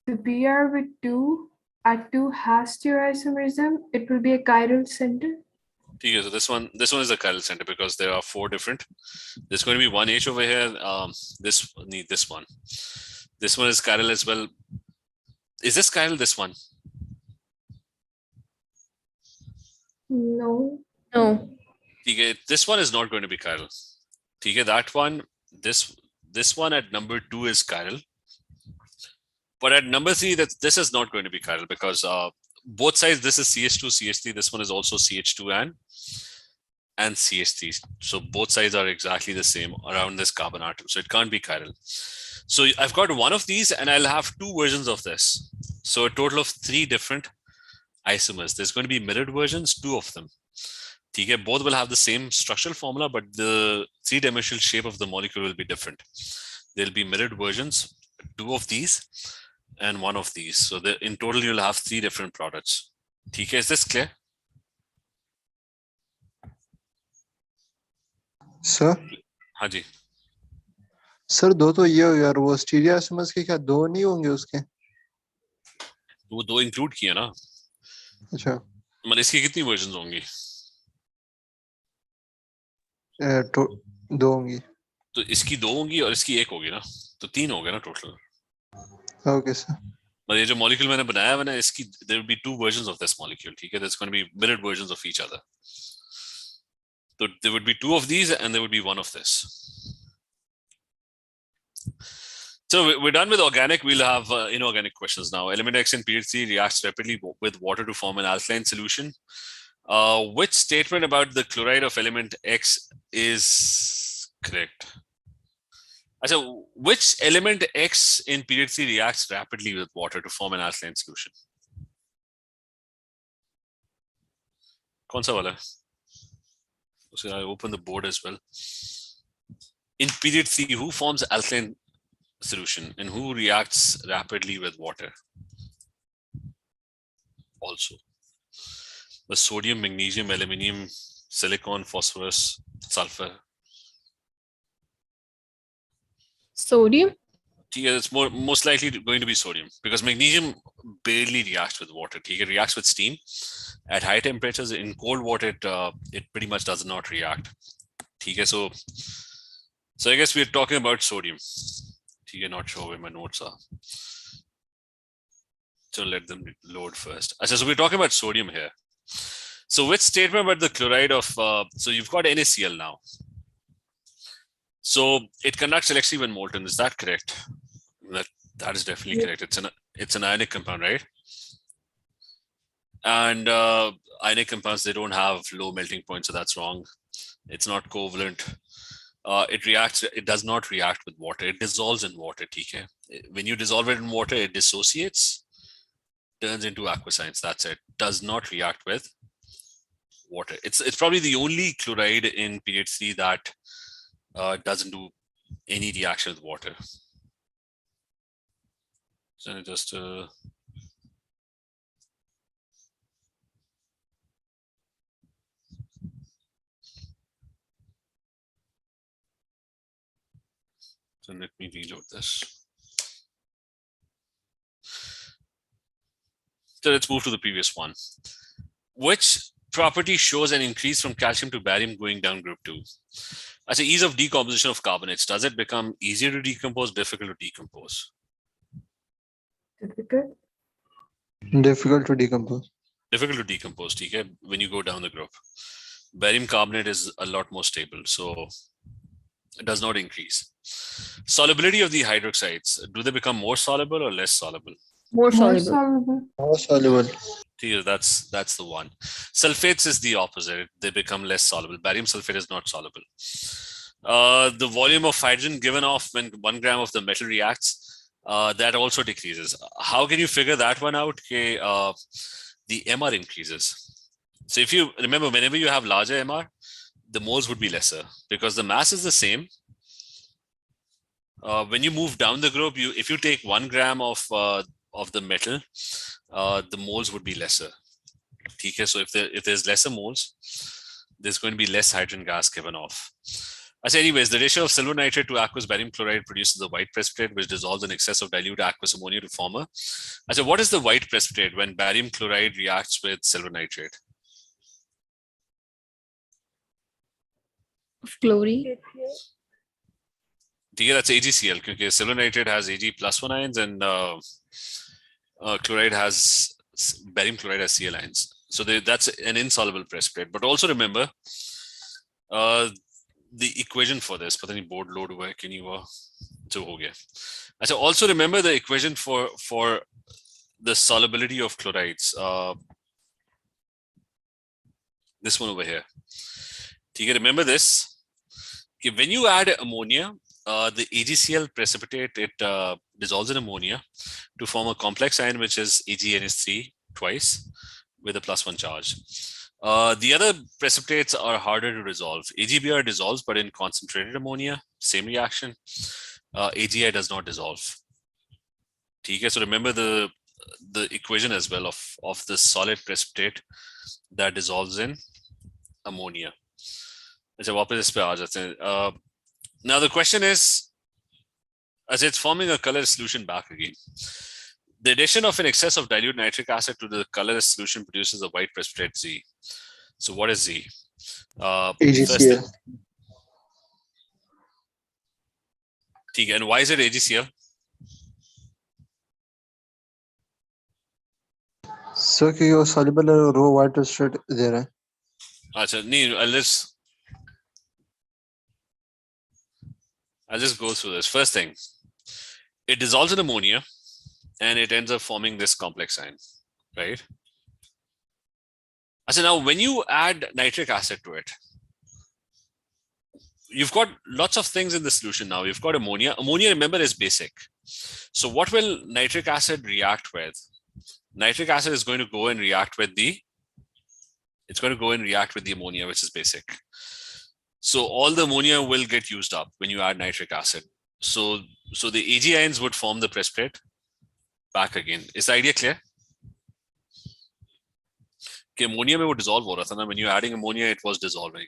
[SPEAKER 4] The BR with 2 at 2 has stereoisomerism. It will be a chiral center.
[SPEAKER 1] Okay, so this one is a chiral center because there are four different. There's going to be one H over here. This one. This one is chiral as well. Is this chiral? This one?
[SPEAKER 4] No.
[SPEAKER 2] No.
[SPEAKER 1] Okay, this one is not going to be chiral. Okay, that one. This one at number 2 is chiral. But at number 3, this is not going to be chiral because both sides, this is CH2, CH3. This one is also CH2 and CH3. So both sides are exactly the same around this carbon atom. So it can't be chiral. So I've got one of these and I'll have two versions of this. So a total of 3 different isomers. There's going to be mirrored versions, 2 of them. Okay, both will have the same structural formula, but the 3-dimensional shape of the molecule will be different. There'll be mirrored versions, 2 of these and 1 of these. So in total, you'll have 3 different products. Okay, is this clear?
[SPEAKER 3] Sir
[SPEAKER 1] हाँ जी.
[SPEAKER 3] Sir दो तो ये हो यार, वो stereoisomers के क्या दो नहीं होंगे उसके?
[SPEAKER 1] वो 2 इंक्लूड किया ना.
[SPEAKER 3] अच्छा,
[SPEAKER 1] मतलब इसकी कितनी वर्जन्स होंगी?
[SPEAKER 3] 2 होंगी.
[SPEAKER 1] तो इसकी 2 होंगी और इसकी 1 होगी ना, तो 3 हो गए ना टोटल.
[SPEAKER 3] Okay sir.
[SPEAKER 1] मतलब ये जो मॉलिक्यूल मैंने बनाया है ना, इसकी there will be 2 versions of this molecule. ठीक है, there's going to be mirrored versions of each other. So there would be 2 of these and there would be 1 of this. So we're done with organic. We'll have inorganic questions now. Element X in period 3 reacts rapidly with water to form an alkaline solution. Which statement about the chloride of element X is correct? So which element X in period 3 reacts rapidly with water to form an alkaline solution? कौन सा वाला है? So I open the board as well. In period 3, who forms alkaline solution and who reacts rapidly with water? Also, the sodium, magnesium, aluminium, silicon, phosphorus, sulfur.
[SPEAKER 2] Sodium?
[SPEAKER 1] Yeah, it's most likely going to be sodium because magnesium barely reacts with water. It reacts with steam at high temperatures. In cold water, it pretty much does not react. So I guess we're talking about sodium. Not sure where my notes are. So let them load first. So we're talking about sodium here. So which statement about the chloride of, so you've got NaCl now. So it conducts electricity when molten. Is that correct? That is definitely correct. It's an ionic compound, right? And ionic compounds, they don't have low melting point, so that's wrong. It's not covalent. It does not react with water. It dissolves in water. TK. When you dissolve it in water, it dissociates, turns into aquascience. That's it. Does not react with water. It's probably the only chloride in period 3 that doesn't do any reaction with water. So just so let me reload this. So let's move to the previous one. Which property shows an increase from calcium to barium going down group 2? As ease of decomposition of carbonates, does it become easier to decompose, difficult to decompose?
[SPEAKER 4] Difficult.
[SPEAKER 3] Difficult to decompose.
[SPEAKER 1] Difficult to decompose, TK, when you go down the group. Barium carbonate is a lot more stable, so it does not increase. Solubility of the hydroxides, do they become more soluble or less soluble?
[SPEAKER 2] More
[SPEAKER 4] More
[SPEAKER 2] soluble.
[SPEAKER 4] soluble.
[SPEAKER 3] More soluble.
[SPEAKER 1] Yeah, that's the one. Sulfates is the opposite. They become less soluble. Barium sulfate is not soluble. The volume of hydrogen given off when 1 gram of the metal reacts, that also decreases. How can you figure that one out? Okay, the MR increases. So if you remember, whenever you have larger MR, the moles would be lesser because the mass is the same. When you move down the group, if you take 1 gram of the metal, the moles would be lesser. Okay, so if there's lesser moles, there's going to be less hydrogen gas given off. As anyways, the ratio of silver nitrate to aqueous barium chloride produces a white precipitate which dissolves in excess of dilute aqueous ammonia to form a. So what is the white precipitate when barium chloride reacts with silver nitrate?
[SPEAKER 2] Fluorine.
[SPEAKER 1] Okay, that's AgCl because silver nitrate has Ag+1 ions and chloride has barium chloride has Cl ions. So that's an insoluble precipitate. But also remember the equation for this. But then board load हुआ है कि नहीं हुआ? So हो गया. So also remember the equation for the solubility of chlorides. This one over here. Okay, remember this. Okay, when you add ammonia, the AgCl precipitate, it dissolves in ammonia to form a complex ion which is AgNH3 twice with a +1 charge. The other precipitates are harder to resolve. AgBr dissolves, but in concentrated ammonia, same reaction. AgI does not dissolve. Okay, so remember the equation as well of the solid precipitate that dissolves in ammonia. Now the question is, as it's forming a colorless solution back again, the addition of an excess of dilute nitric acid to the colorless solution produces a white precipitate Z. So what is Z?
[SPEAKER 3] AgCl.
[SPEAKER 1] And why is it AgCl?
[SPEAKER 3] So कि वो soluble raw white precipitate दे रहा है.
[SPEAKER 1] अच्छा नहीं, I'll just go through this. First thing, it dissolves in ammonia and it ends up forming this complex ion, right? So now when you add nitric acid to it, you've got lots of things in the solution now. You've got ammonia. Ammonia, remember, is basic. So what will nitric acid react with? Nitric acid is going to go and react with the ammonia, which is basic. So all the ammonia will get used up when you add nitric acid. So the Ag ions would form the precipitate back again. Is the idea clear? Okay, ammonia में वो dissolve हो रहा था ना. When you're adding ammonia, it was dissolving.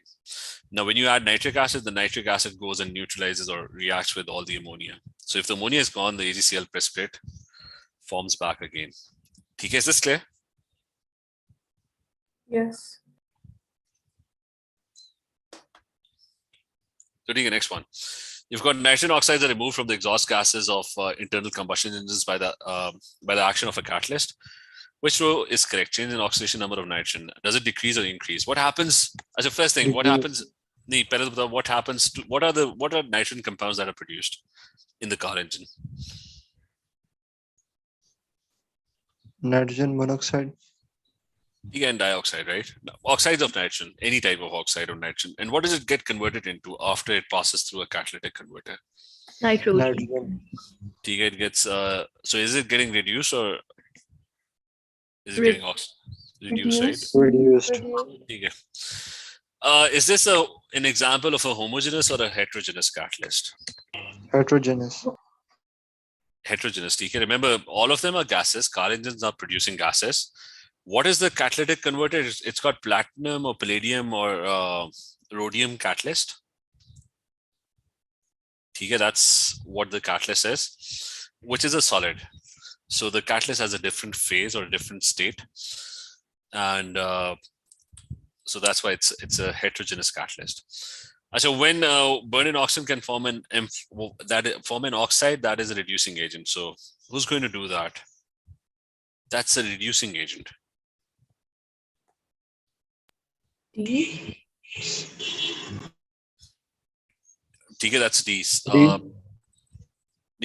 [SPEAKER 1] Now, when you add nitric acid, the nitric acid goes and neutralizes or reacts with all the ammonia. So if the ammonia is gone, the AgCl precipitate forms back again. Okay, is this clear?
[SPEAKER 4] Yes.
[SPEAKER 1] So take the next one. You've got nitrogen oxides are removed from the exhaust gases of internal combustion engines by the action of a catalyst. Which row is correct? Change in oxidation number of nitrogen. Does it decrease or increase? What happens as a first thing? What happens? What happens to what are nitrogen compounds that are produced in the car engine?
[SPEAKER 3] Nitrogen monoxide.
[SPEAKER 1] Again, dioxide, right? Oxides of nitrogen, any type of oxide of nitrogen. And what does it get converted into after it passes through a catalytic converter?
[SPEAKER 2] Nitrogen.
[SPEAKER 1] It gets so is it getting reduced or is it getting reduced, right?
[SPEAKER 3] Reduced.
[SPEAKER 1] Okay. Is this an example of a homogeneous or a heterogeneous catalyst?
[SPEAKER 3] Heterogeneous.
[SPEAKER 1] Heterogeneous. Remember, all of them are gases. Car engines are producing gases. What is the catalytic converter? It's got platinum or palladium or rhodium catalyst. That's what the catalyst is, which is a solid. So the catalyst has a different phase or a different state. And so that's why it's a heterogeneous catalyst. So when burning oxygen can form an oxide, that is a reducing agent. So who's going to do that? That's a reducing agent.
[SPEAKER 4] D.
[SPEAKER 1] That's D.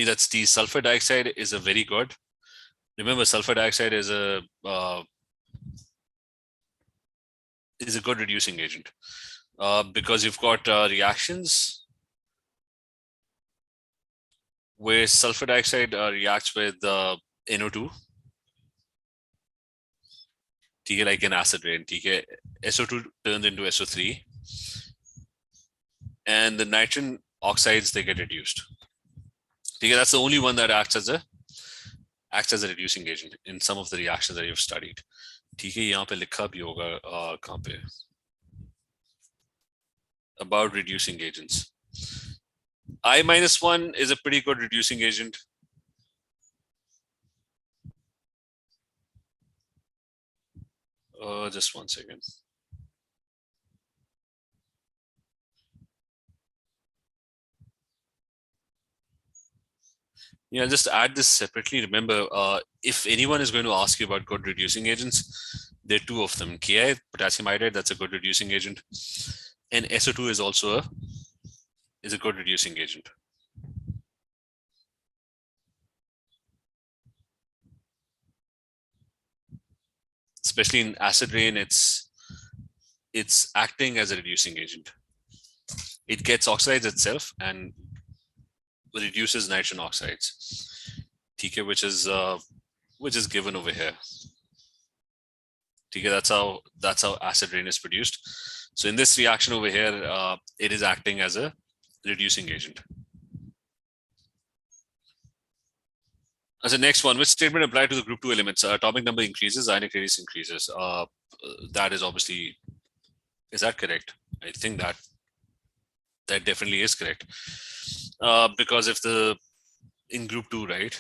[SPEAKER 1] That's D. Sulfur dioxide is a very good. Remember, sulfur dioxide is a good reducing agent because you've got reactions where sulfur dioxide reacts with NO2. like in acid rain, SO2 turns into SO3, and the nitrogen oxides, they get reduced. That's the only one that acts as a reducing agent in some of the reactions that you've studied. यहाँ पे लिखा भी होगा कहाँ पे about reducing agents. I-1 is a pretty good reducing agent. Just 1 second. Yeah, just add this separately. Remember, if anyone is going to ask you about good reducing agents, there are two of them. Ki, potassium iodide, that's a good reducing agent. And SO2 is also a good reducing agent. Especially in acid rain, it's acting as a reducing agent. It gets oxides itself and reduces nitrogen oxides. TK, which is given over here. TK, that's how acid rain is produced. So in this reaction over here, it is acting as a reducing agent. As the next one, which statement applied to the group 2 elements? Atomic number increases, ionic radius increases. That is obviously, is that correct? I think that definitely is correct. Because if in group 2, right?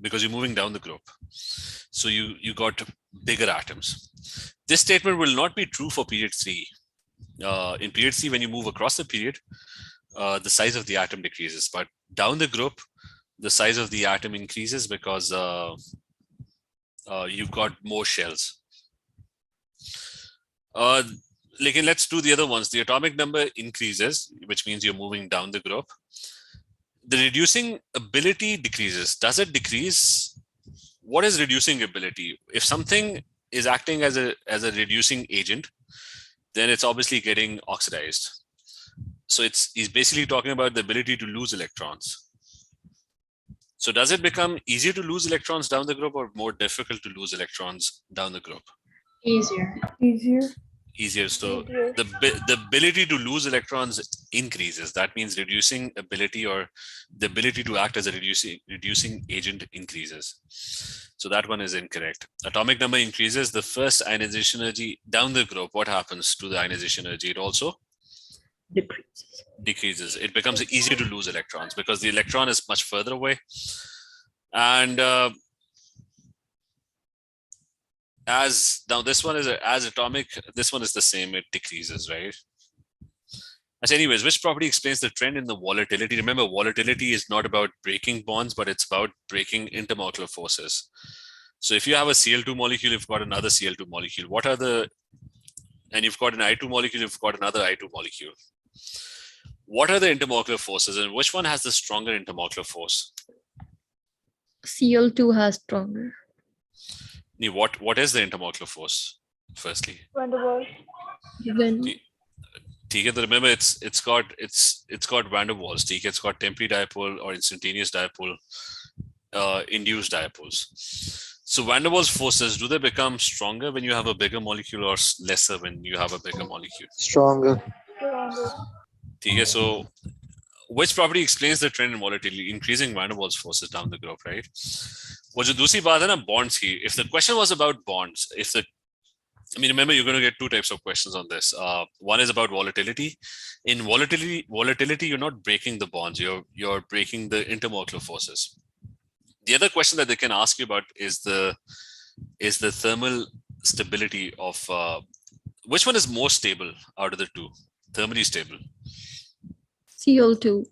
[SPEAKER 1] Because you're moving down the group. So you got bigger atoms. This statement will not be true for period 3. In period 3, when you move across the period, the size of the atom decreases. But down the group, the size of the atom increases because you've got more shells. Let's do the other ones. The atomic number increases, which means you're moving down the group. The reducing ability decreases. Does it decrease? What is reducing ability? If something is acting as a reducing agent, then it's obviously getting oxidized. So he's basically talking about the ability to lose electrons. So does it become easier to lose electrons down the group or more difficult to lose electrons down the group?
[SPEAKER 2] Easier.
[SPEAKER 1] Easier. So the ability to lose electrons increases. That means reducing ability or the ability to act as a reducing agent increases. So that one is incorrect. Atomic number increases. The first ionization energy down the group, what happens to the ionization energy? It also decreases. It becomes easier to lose electrons because the electron is much further away. And now this one is as atomic, this one is the same, it decreases, right? As anyways, which property explains the trend in the volatility? Remember, volatility is not about breaking bonds, but it's about breaking intermolecular forces. So if you have a Cl2 molecule, you've got another Cl2 molecule. And you've got an I2 molecule, you've got another I2 molecule. What are the intermolecular forces and which one has the stronger intermolecular force?
[SPEAKER 2] Cl2 has stronger.
[SPEAKER 1] What is the intermolecular force? Firstly,
[SPEAKER 2] When
[SPEAKER 1] remember it's got van der Waals. It's got temporary dipole or instantaneous dipole, induced dipoles. So van der Waals forces, do they become stronger when you have a bigger molecule or lesser when you have a bigger molecule?
[SPEAKER 3] Stronger.
[SPEAKER 1] So which property explains the trend in volatility? Increasing van der Waals forces down the group, right? वो जो दूसरी बात है ना bonds की, if the question was about bonds, remember you're going to get two types of questions on this. One is about volatility. In volatility, you're not breaking the bonds, you're breaking the intermolecular forces. The other question that they can ask you about is the thermal stability of which one is more stable out of the two? Thermally stable.
[SPEAKER 2] Cl2.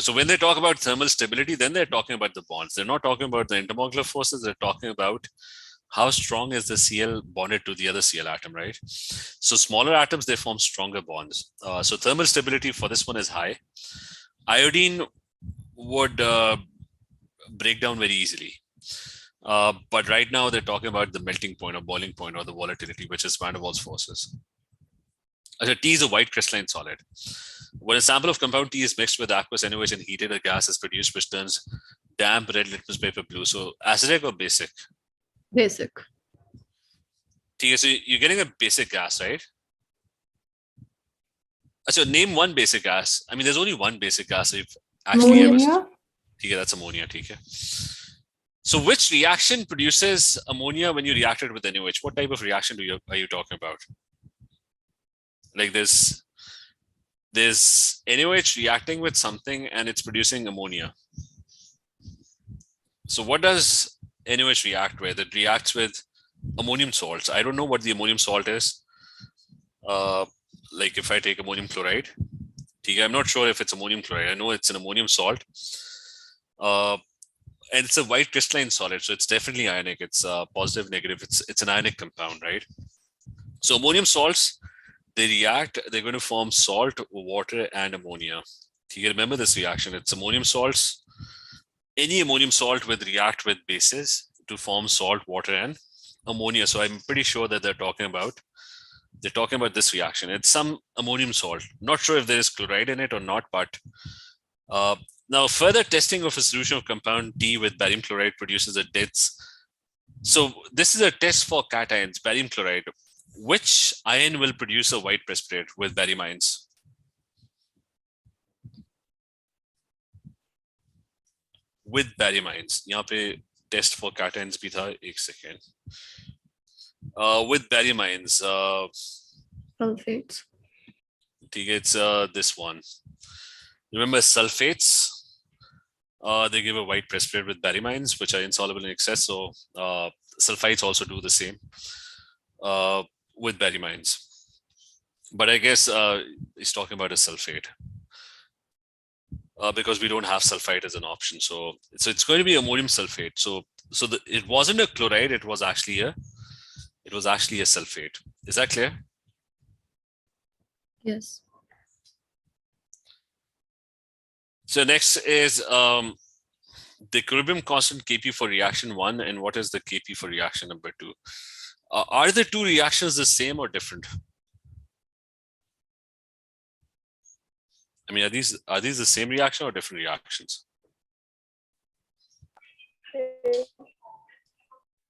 [SPEAKER 1] So when they talk about thermal stability, then they're talking about the bonds. They're not talking about the intermolecular forces. They're talking about how strong is the Cl bonded to the other Cl atom, right? So smaller atoms, they form stronger bonds. So thermal stability for this one is high. Iodine would break down very easily. But right now they're talking about the melting point or boiling point or the volatility, which is van der Waals forces. T is a white crystalline solid. When a sample of compound T is mixed with aqueous NaOH and heated, a gas is produced which turns damp red litmus paper blue. So acidic or basic?
[SPEAKER 2] Basic.
[SPEAKER 1] ठीक है, so you're getting a basic gas, right? So name one basic gas. I mean, there's only one basic gas. If actually ever,
[SPEAKER 4] Ammonia.
[SPEAKER 1] ठीक है, that's ammonia. ठीक है. So which reaction produces ammonia when you react it with NaOH? What type of reaction are you talking about? Like there's NaOH reacting with something and it's producing ammonia. So what does NaOH react with? It reacts with ammonium salts. I don't know what the ammonium salt is. Like if I take ammonium chloride, I'm not sure if it's ammonium chloride. I know it's an ammonium salt. And it's a white crystalline solid, so it's definitely ionic. It's positive, negative. It's an ionic compound, right? So ammonium salts, they react. They're going to form salt, water, and ammonia. You remember this reaction? It's ammonium salts. Any ammonium salt will react with bases to form salt, water, and ammonia. So I'm pretty sure that they're talking about this reaction. It's some ammonium salt. Not sure if there is chloride in it or not, but now further testing of a solution of compound T with barium chloride produces a DITS. So this is a test for cations, barium chloride. Which ion will produce a white precipitate with barium ions? With barium ions. यहाँ पे test for cations भी था, एक second. With barium ions.
[SPEAKER 2] Sulfates.
[SPEAKER 1] It's this one. Remember sulfates? They give a white precipitate with barium ions, which are insoluble in excess. So sulfites also do the same with barium ions. But I guess he's talking about a sulfate because we don't have sulfite as an option. So it's going to be ammonium sulfate. So it wasn't a chloride. It was actually a sulfate. Is that clear?
[SPEAKER 2] Yes.
[SPEAKER 1] So next is the equilibrium constant Kp for reaction 1, and what is the Kp for reaction number 2? Are the two reactions the same or different? I mean, are these the same reaction or different reactions?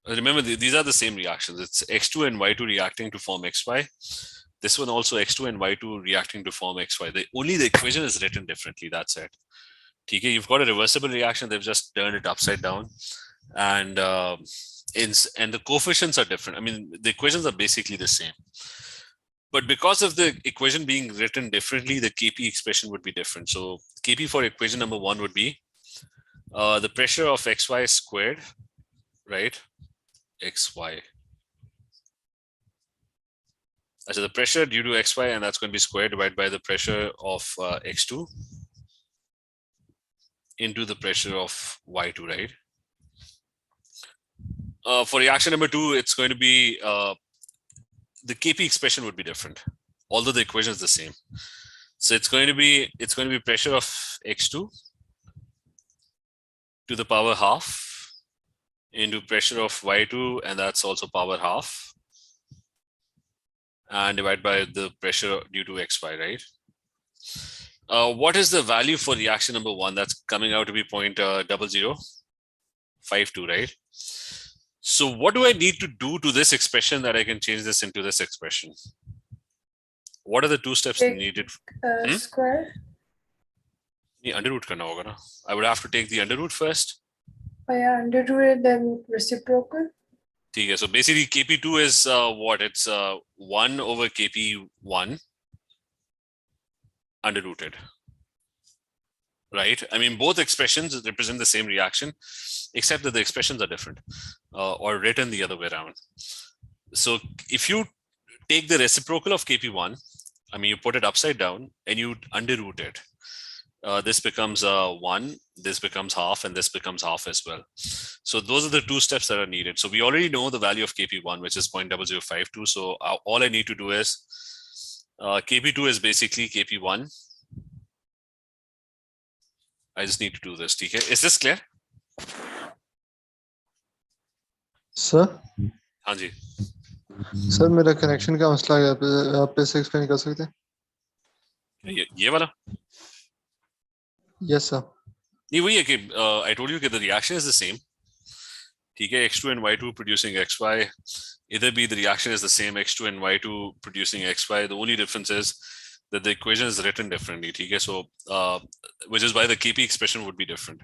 [SPEAKER 1] Remember, these are the same reactions. It's X2 and Y2 reacting to form XY. This one also X2 and Y2 reacting to form XY. Only the equation is written differently. That's it. Okay, you've got a reversible reaction. They've just turned it upside down, and the coefficients are different. I mean, the equations are basically the same, but because of the equation being written differently, the Kp expression would be different. So Kp for equation number 1 would be the pressure of XY squared, right? XY. So the pressure due to XY, and that's going to be squared divided by the pressure of X2 into the pressure of Y2, right? For reaction number 2, it's going to be the Kp expression would be different, although the equation is the same. So it's going to be pressure of X2 to the power half into pressure of Y2, and that's also power half, and divided by the pressure due to XY, right? What is the value for reaction number 1? That's coming out to be 0.0052, right? So what do I need to do to this expression that I can change this into this expression? What are the 2 steps needed?
[SPEAKER 4] Square.
[SPEAKER 1] Under root karna hoga na. I would have to take the under root first.
[SPEAKER 4] Oh yeah, under root then reciprocal.
[SPEAKER 1] Okay, so basically Kp2 is what? It's 1 over Kp1 under rooted, right? I mean, both expressions represent the same reaction, except that the expressions are different or written the other way around. So if you take the reciprocal of Kp1, I mean, you put it upside down and you under root it. This becomes 1, this becomes half, and this becomes half as well. So those are the 2 steps that are needed. So we already know the value of Kp1, which is 0.0052. So all I need to do is Kp2 is basically Kp1. I just need to do this. Okay? Is this clear?
[SPEAKER 3] Sir?
[SPEAKER 1] हाँ जी.
[SPEAKER 3] Sir, मेरा connection का मसला है. आप इसे explain कर सकते हैं?
[SPEAKER 1] ये वाला?
[SPEAKER 3] Yes, sir.
[SPEAKER 1] नहीं, वही है कि I told you that the reaction is the same. ठीक है, X2 and Y2 producing XY. either be the reaction is the same X2 and Y2 producing XY. The only difference is that the equation is written differently. Okay? So, which is why the Kp expression would be different.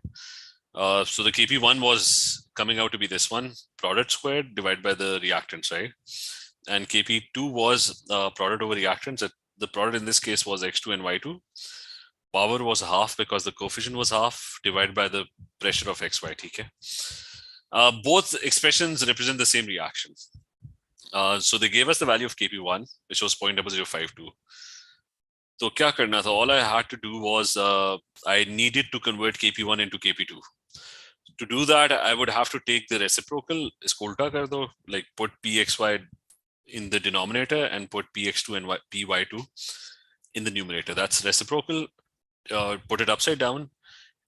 [SPEAKER 1] So the Kp1 was coming out to be this one, product squared divided by the reactants, right? And Kp2 was product over reactants. The product in this case was X2 and Y2. Power was half because the coefficient was half divided by the pressure of XY. Okay? Both expressions represent the same reaction. So they gave us the value of Kp1, which was 0.0052. So kya karna tha? All I had to do was I needed to convert Kp1 into Kp2. To do that, I would have to take the reciprocal, isko ulta kar do, like put Pxy in the denominator and put Px2 and Py2 in the numerator. That's reciprocal. Put it upside down,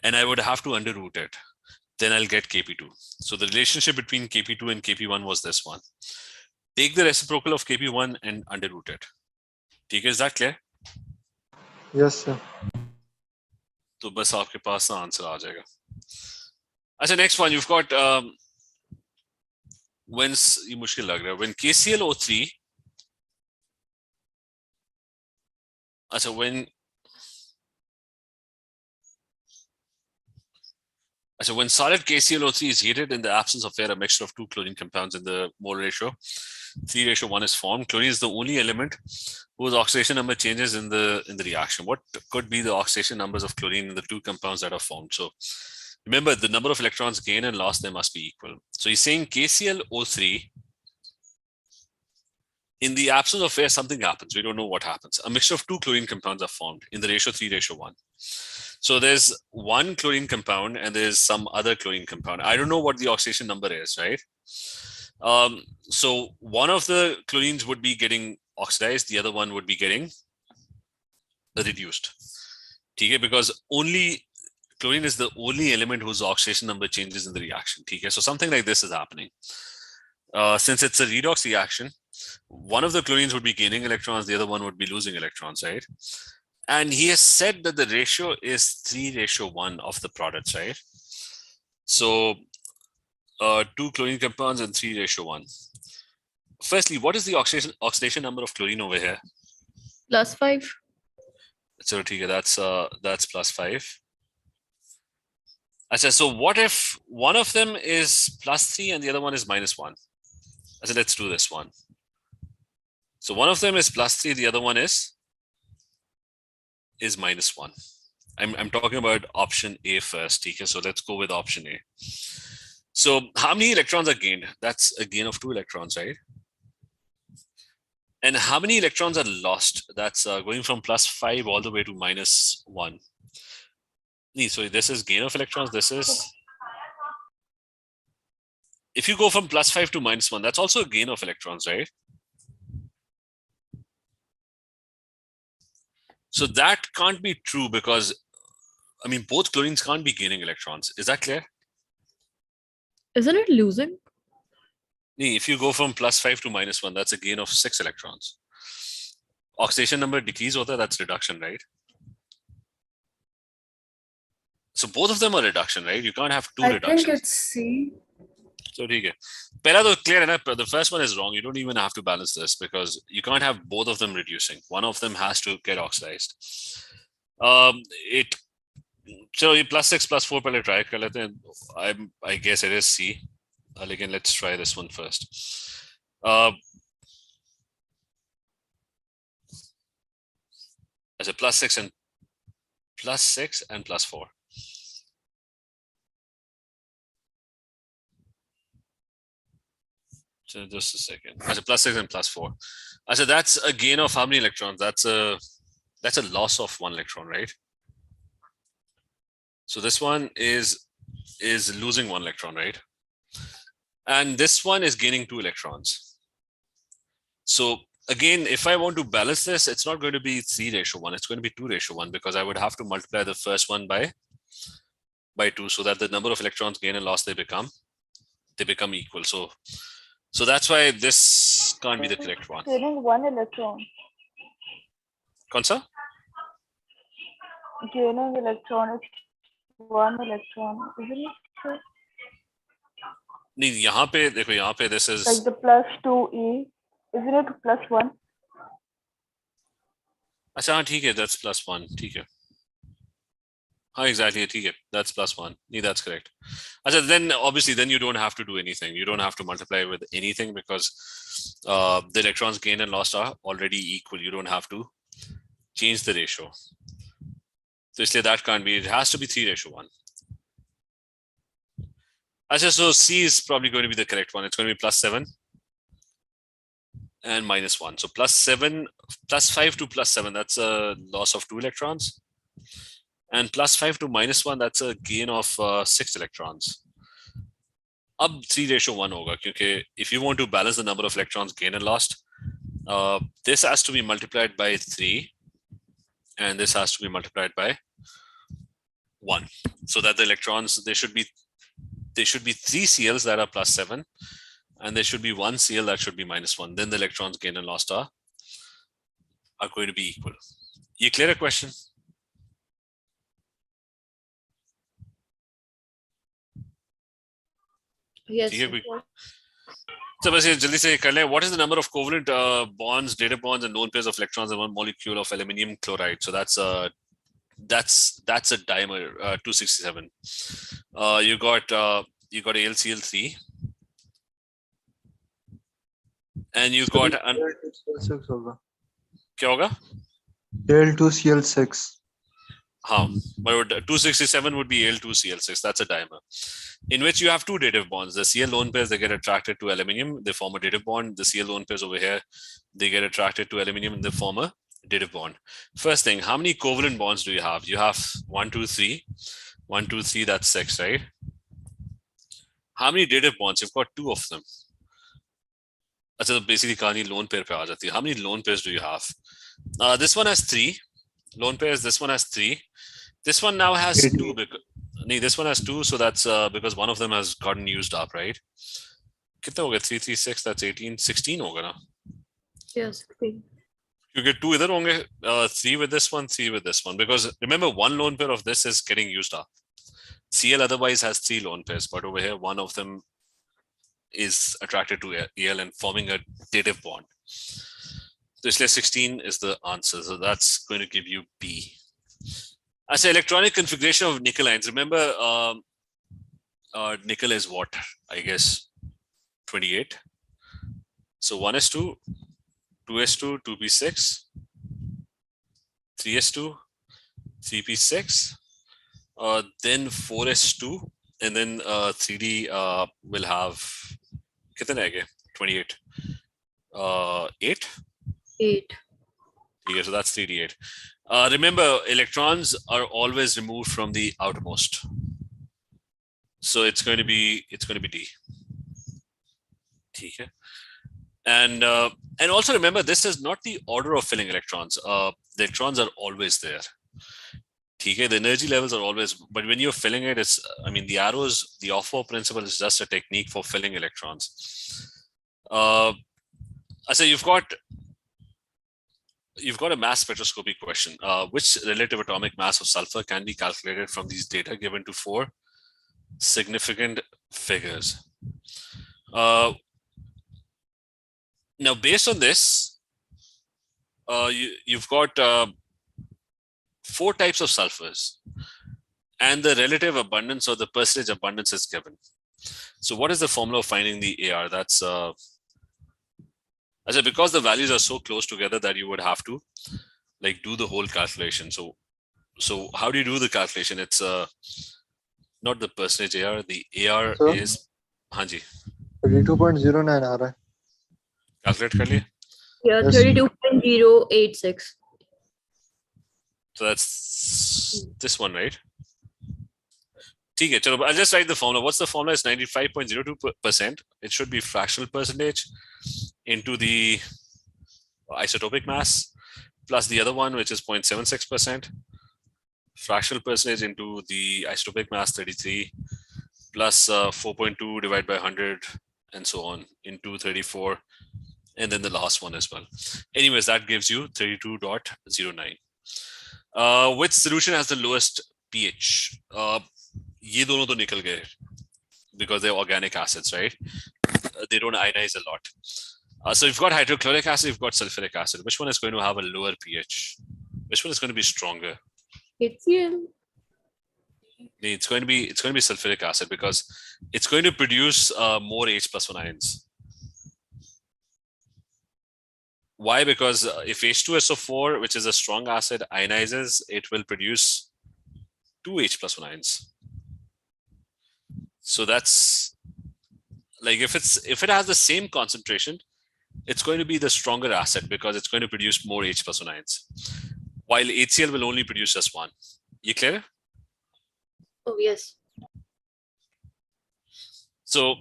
[SPEAKER 1] and I would have to underroot it. Then I'll get Kp2. So the relationship between Kp2 and Kp1 was this one. Take the reciprocal of Kp1 and underroot it. Okay, is that clear?
[SPEAKER 3] Yes, sir.
[SPEAKER 1] तो बस आपके पास ना answer आ जाएगा. अच्छा, next one you've got when ये मुश्किल लग रहा है. When KClO3, अच्छा when solid KClO3 is heated in the absence of air, a mixture of two chlorine compounds in the mole ratio 3:1 is formed. Chlorine is the only element whose oxidation number changes in the reaction. What could be the oxidation numbers of chlorine in the two compounds that are formed? So remember, the number of electrons gained and lost, they must be equal. So he's saying KClO3, in the absence of air, something happens. We don't know what happens. A mixture of two chlorine compounds are formed in the ratio 3:1. So there's one chlorine compound and there's some other chlorine compound. I don't know what the oxidation number is, right? So one of the chlorines would be getting oxidized, the other one would be getting reduced. Okay, because only chlorine is the only element whose oxidation number changes in the reaction. Okay, so something like this is happening. Since it's a redox reaction, one of the chlorines would be gaining electrons, the other one would be losing electrons, right? And he has said that the ratio is 3:1 of the products, right? So two chlorine compounds and 3:1. Firstly, what is the oxidation number of chlorine over here?
[SPEAKER 2] +5.
[SPEAKER 1] So that's +5. So what if one of them is +3 and the other one is -1? Let's do this one. So one of them is +3, the other one is -1. I'm talking about option A first. Okay, so let's go with option A. So how many electrons are gained? That's a gain of 2 electrons, right? And how many electrons are lost? That's going from +5 all the way to -1. So this is gain of electrons. This is, if you go from +5 to -1, that's also a gain of electrons, right? So that can't be true because, I mean, both chlorines can't be gaining electrons. Is that clear?
[SPEAKER 2] Isn't it losing?
[SPEAKER 1] If you go from +5 to -1, that's a gain of 6 electrons. Oxidation number decrease hota, that's reduction, right? So both of them are reduction, right? You can't have two reductions.
[SPEAKER 4] I think it's C.
[SPEAKER 1] So okay. Pehla to clear enough, but the first one is wrong. You don't even have to balance this because you can't have both of them reducing. One of them has to get oxidized. So +6 +4 pehle try kar lete hain. I guess it is C. Again, let's try this one first. As a +6 and +4. So just a second. As a +6 and +4. So that's a gain of how many electrons? That's a loss of 1 electron, right? So this one is losing 1 electron, right? And this one is gaining 2 electrons. So again, if I want to balance this, it's not going to be 3:1. It's going to be 2:1 because I would have to multiply the first one by 2 so that the number of electrons gained and lost, they become equal. So that's why this can't be the correct one.
[SPEAKER 5] Gaining 1 electron.
[SPEAKER 1] Konsa?
[SPEAKER 5] Gaining electron is 1 electron, isn't it?
[SPEAKER 1] नहीं यहाँ पे देखो, यहाँ पे this is
[SPEAKER 5] Like the +2e, isn't it +1?
[SPEAKER 1] अच्छा हाँ ठीक है, that's +1 ठीक है, हाँ exactly ठीक है, that's +1, नहीं that's correct. अच्छा then obviously then you don't have to do anything, you don't have to multiply with anything because the electrons gained and lost are already equal, you don't have to change the ratio. So इसलिए that can't be, it has to be 3:1. Achha, so C is probably going to be the correct one. It's going to be +7 and -1. So +7, +5 to +7, that's a loss of 2 electrons. And +5 to -1, that's a gain of 6 electrons. Ab 3:1 hoga, because if you want to balance the number of electrons gained and lost, this has to be multiplied by 3 and this has to be multiplied by 1, so that the electrons, there should be 3 CLs that are +7 and there should be 1 CL that should be -1. Then the electrons gained and lost are going to be equal. You clear a question?
[SPEAKER 2] Yes.
[SPEAKER 1] So बस ये जल्दी से कर लें. What is the number of covalent bonds, dative bonds, and lone pairs of electrons in one molecule of aluminium chloride? So that's a dimer, 267. You got AlCl3, and you got
[SPEAKER 3] Al2Cl6 होगा.
[SPEAKER 1] क्या होगा?
[SPEAKER 3] Al2Cl6.
[SPEAKER 1] But 267 would be Al2Cl6. That's a dimer, in which you have 2 dative bonds. The Cl lone pairs, they get attracted to aluminium, they form a dative bond. The Cl lone pairs over here, they get attracted to aluminium and they form a dative bond. First thing, how many covalent bonds do you have? You have 1, 2, 3. 1, 2, 3, that's 6, right? How many dative bonds? You've got 2 of them. So basically, kani lone pair pe aa jati hai. How many lone pairs do you have? This one has 3 lone pairs. This one has 3. This one now has 2. This one has 2, so that's because one of them has gotten used up, right? Kitna hoga? 3, 3, 6, that's 18, 16 hoga na?
[SPEAKER 2] Yes.
[SPEAKER 1] You get 2 idhar honge, 3 with this one, 3 with this one. Because remember, 1 lone pair of this is getting used up. Cl otherwise has 3 lone pairs, but over here, one of them is attracted to Al and forming a dative bond. So 16 is the answer. So that's going to give you B. As an electronic configuration of nickel ions, remember nickel is what? I guess 28. So 1s2, 2s2, 2p6, 3s2, 3p6, then 4s2, and then 3d will have 28. 8?
[SPEAKER 2] 8.
[SPEAKER 1] Yeah, so that's 3d8. Remember, electrons are always removed from the outermost. So it's going to be D. Okay. And also remember, this is not the order of filling electrons. The electrons are always there. Okay, the energy levels are always, but when you're filling it, it's, I mean, the arrows, the off-four principle is just a technique for filling electrons. I say you've got a mass spectroscopy question. Which relative atomic mass of sulfur can be calculated from these data given to 4 significant figures? Now, based on this, you've got 4 types of sulfurs, and the relative abundance or the percentage abundance is given. So what is the formula of finding the AR? That's I said, because the values are so close together that you would have to like do the whole calculation. So how do you do the calculation? It's not the percentage AR. The AR
[SPEAKER 3] So,
[SPEAKER 1] is Hanji.
[SPEAKER 3] 32.09 आ रहा है.
[SPEAKER 1] Calculate कर लिए?
[SPEAKER 2] Yeah,
[SPEAKER 3] Yes.
[SPEAKER 2] 32.086.
[SPEAKER 1] So that's this one, right? Okay, I'll just write the formula. What's the formula? It's 95.02%. It should be fractional percentage into the isotopic mass plus the other one, which is 0.76%. Fractional percentage into the isotopic mass 33 plus 4.2 divided by 100 and so on into 34. And then the last one as well. Anyways, that gives you 32.09. Which solution has the lowest pH? ये दोनों तो निकल गए. because they're organic acids, right? They don't ionize a lot. So you've got hydrochloric acid, you've got sulfuric acid. Which one is going to have a lower pH? Which one is going to be stronger?
[SPEAKER 2] HCl.
[SPEAKER 1] It's going to be sulfuric acid because it's going to produce more H+1 ions. Why? Because if H2SO4, which is a strong acid, ionizes, it will produce 2 H+1 ions. So that's like if it has the same concentration, it's going to be the stronger acid because it's going to produce more H+1 ions, while HCl will only produce just one. You clear?
[SPEAKER 2] Oh, yes.
[SPEAKER 1] So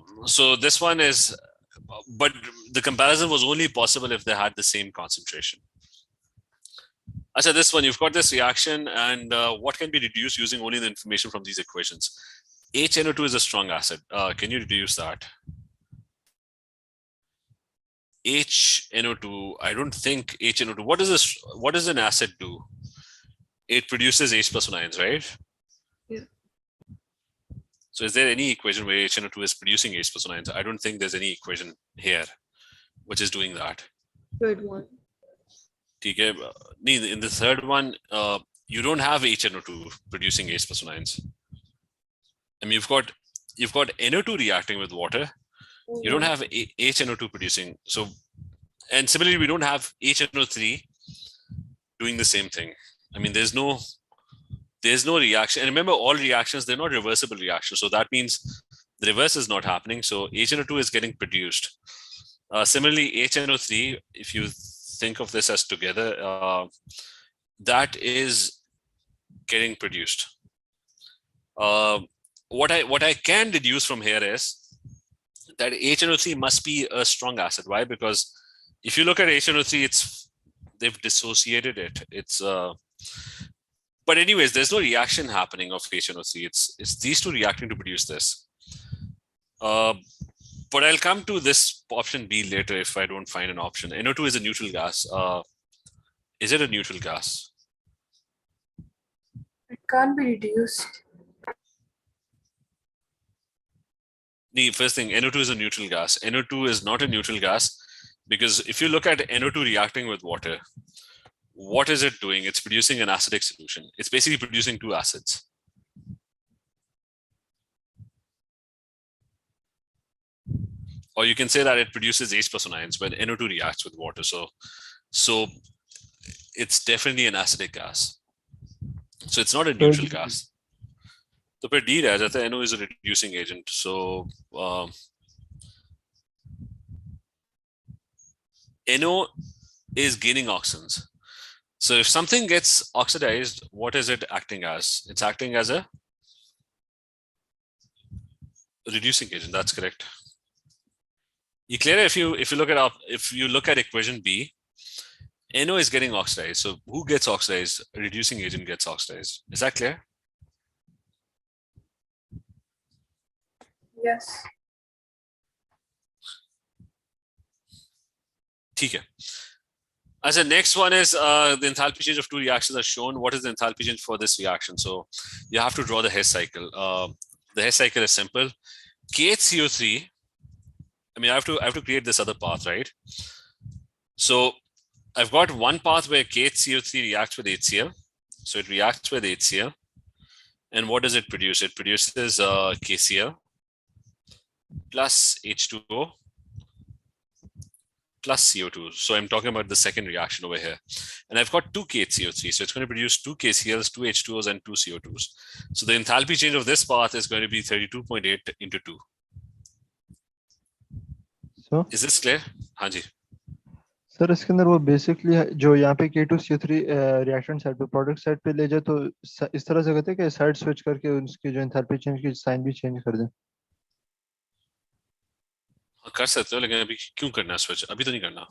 [SPEAKER 1] this one is, but the comparison was only possible if they had the same concentration. I said this one, you've got this reaction, and what can be reduced using only the information from these equations? HNO2 is a strong acid. Can you reduce that? HNO2, I don't think HNO2. What does an acid do? It produces H+1 ions, right?
[SPEAKER 2] Yeah.
[SPEAKER 1] So is there any equation where HNO2 is producing H+1 ions? I don't think there's any equation here which is doing that.
[SPEAKER 2] Third one.
[SPEAKER 1] Okay. In the third one, you don't have HNO2 producing H+1 ions. I mean, you've got NO2 reacting with water. You don't have HNO2 producing. So, and similarly, we don't have HNO3 doing the same thing. I mean, there's no reaction. And remember, all reactions, they're not reversible reactions. So that means the reverse is not happening. So HNO2 is getting produced. Similarly, HNO3, if you think of this as together, that is getting produced. What I can deduce from here is that HNO3 must be a strong acid. Why? Because if you look at HNO3, they've dissociated it. But anyways, there's no reaction happening of HNO3. It's these two reacting to produce this. But I'll come to this option B later if I don't find an option. NO2 is a neutral gas. Is it a neutral gas?
[SPEAKER 4] It can't be reduced.
[SPEAKER 1] The first thing, NO2 is a neutral gas. NO2 is not a neutral gas because if you look at NO2 reacting with water, what is it doing? It's producing an acidic solution. It's basically producing two acids. Or you can say that it produces H+1 ions when NO2 reacts with water. So it's definitely an acidic gas. So it's not a neutral gas. So per D as NO is a reducing agent. So NO is gaining oxidants. So if something gets oxidized, what is it acting as? It's acting as a reducing agent. That's correct. You clear? If you look at equation B, NO is getting oxidized. So who gets oxidized? A reducing agent gets oxidized. Is that clear?
[SPEAKER 4] Yes.
[SPEAKER 1] Okay. As the next one is the enthalpy change of two reactions are shown. What is the enthalpy change for this reaction? So you have to draw the Hess cycle. The Hess cycle is simple. KHCO3. I mean, I have to create this other path, right? So I've got one path where KHCO3 reacts with HCl. So it reacts with HCl. And what does it produce? It produces KCl plus H2O plus CO2. So I'm talking about the second reaction over here. And I've got two KHCO3. So it's going to produce two KCls, two H2Os, and two CO2s. So the enthalpy change of this path is going to be 32.8 into 2.
[SPEAKER 3] So,
[SPEAKER 1] Is this clear? Hanji.
[SPEAKER 3] Sir इसके अंदर वो basically जो यहाँ पे K2CO3 reaction side पे product side पे ले जाए तो इस तरह से कहते हैं कि साइड स्विच करके उसकी जो एंथैल्पी चेंज की साइन भी चेंज कर दें.
[SPEAKER 1] कर सकते हो लेकिन अभी क्यों करना है स्विच? अभी तो नहीं करना.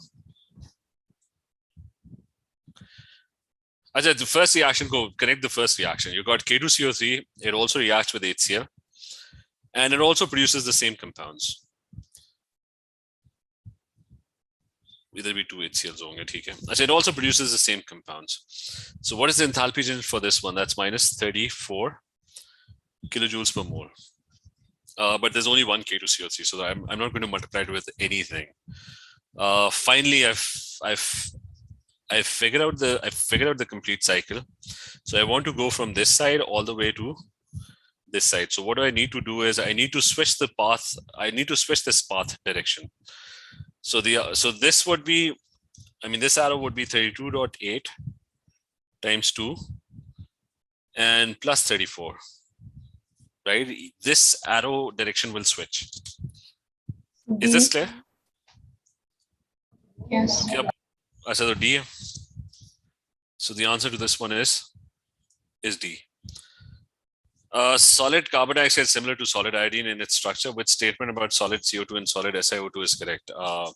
[SPEAKER 1] अच्छा, the first reaction को connect the first reaction. You got K2CO3. It also reacts with HCl, and it also produces the same compounds. Either be two HCls होंगे, ठीक है. अच्छा, it also produces the same compounds. So what is the enthalpy change for this one? That's minus 34 kilojoules per mole. but there's only one K2CO3, so I'm not going to multiply it with anything. Finally, I've figured out the complete cycle. So I want to go from this side all the way to this side. So what I need to do is I need to switch the path. I need to switch this path direction. So this would be, I mean, this arrow would be 32.8 times 2 and plus 34, right? This arrow direction will switch. Is this clear?
[SPEAKER 4] Yes.
[SPEAKER 1] Yep. So D. So the answer to this one is D. Solid carbon dioxide is similar to solid iodine in its structure. Which statement about solid CO2 and solid SiO2 is correct? I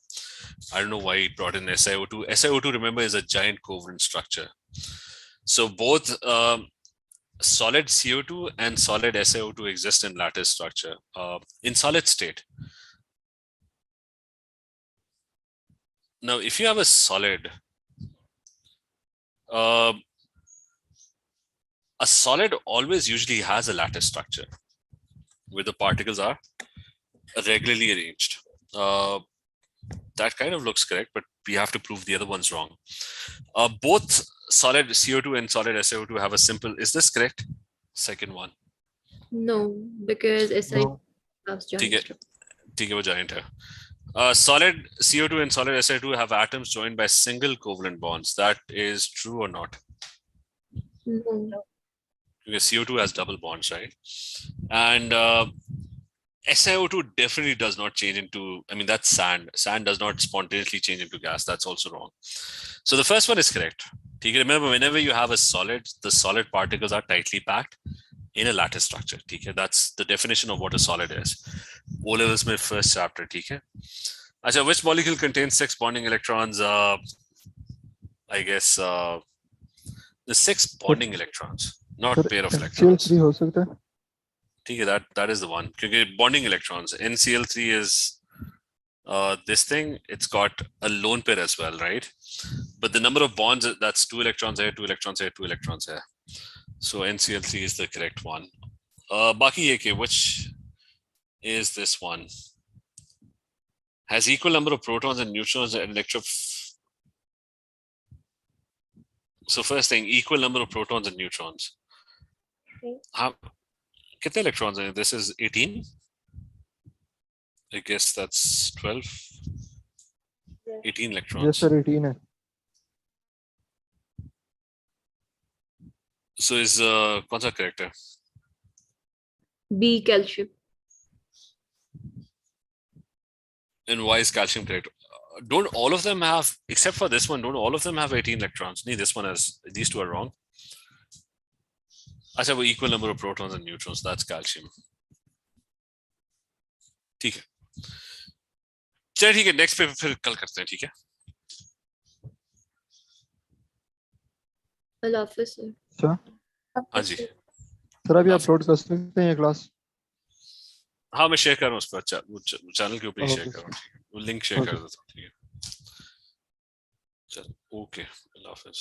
[SPEAKER 1] don't know why he brought in SiO2. SiO2, remember, is a giant covalent structure. So both solid CO2 and solid SiO2 exist in lattice structure. In solid state. Now, if you have a solid, a solid always usually has a lattice structure where the particles are regularly arranged. That kind of looks correct, but we have to prove the other one's wrong. Both solid CO2 and solid SiO2 have a simple, is this correct? Second one.
[SPEAKER 2] No, because SI
[SPEAKER 3] No.
[SPEAKER 2] has
[SPEAKER 1] ठीक है,
[SPEAKER 2] giant.
[SPEAKER 1] ठीक है, वो giant है. Solid CO2 and solid SiO2 have atoms joined by single covalent bonds. That is true or not?
[SPEAKER 2] No.
[SPEAKER 1] Because CO2 has double bonds, right? And SiO2 definitely does not change into, I mean, that's sand. Sand does not spontaneously change into gas. That's also wrong. So the first one is correct. Remember, whenever you have a solid, the solid particles are tightly packed in a lattice structure. That's the definition of what a solid is. O-levels mein first chapter. Achha, which molecule contains 6 bonding electrons? I guess the 6 bonding electrons, not
[SPEAKER 3] Sir,
[SPEAKER 1] pair of electrons.
[SPEAKER 3] NCl3 हो सकता है?
[SPEAKER 1] That is the one. Because bonding electrons, NCl3 is this thing. It's got a lone pair as well, right? But the number of bonds, that's 2 electrons here, 2 electrons here, 2 electrons here. So NCl3 is the correct one. Baki AK, which is this one? Has equal number of protons and neutrons and So first thing, equal number of protons and neutrons. How many electrons are this? Is 18? I guess that's 12. 18 electrons.
[SPEAKER 3] Yes, sir, 18 है.
[SPEAKER 1] So is कौन सा correct है?
[SPEAKER 2] B, calcium.
[SPEAKER 1] And why is calcium correct? Don't all of them have, except for this one, don't all of them have 18 electrons? No, this one has, these two are wrong. I said equal number of protons and neutrons, that's calcium. ठीक है. चलिए ठीक है, next पे फिर कल करते हैं, ठीक है?
[SPEAKER 2] Allah Hafiz, sir.
[SPEAKER 3] Sir,
[SPEAKER 1] हाँ जी.
[SPEAKER 3] सर अभी अपलोड कर सकते हैं ये क्लास?
[SPEAKER 1] हाँ मैं शेयर कर रहा हूँ उस पर, चैनल के ऊपर ही शेयर
[SPEAKER 3] Okay,
[SPEAKER 1] कर रहा हूँ, वो लिंक शेयर कर
[SPEAKER 3] Okay.
[SPEAKER 1] देता हूँ, ठीक है? चल, ओके, अल्लाह हाफिज.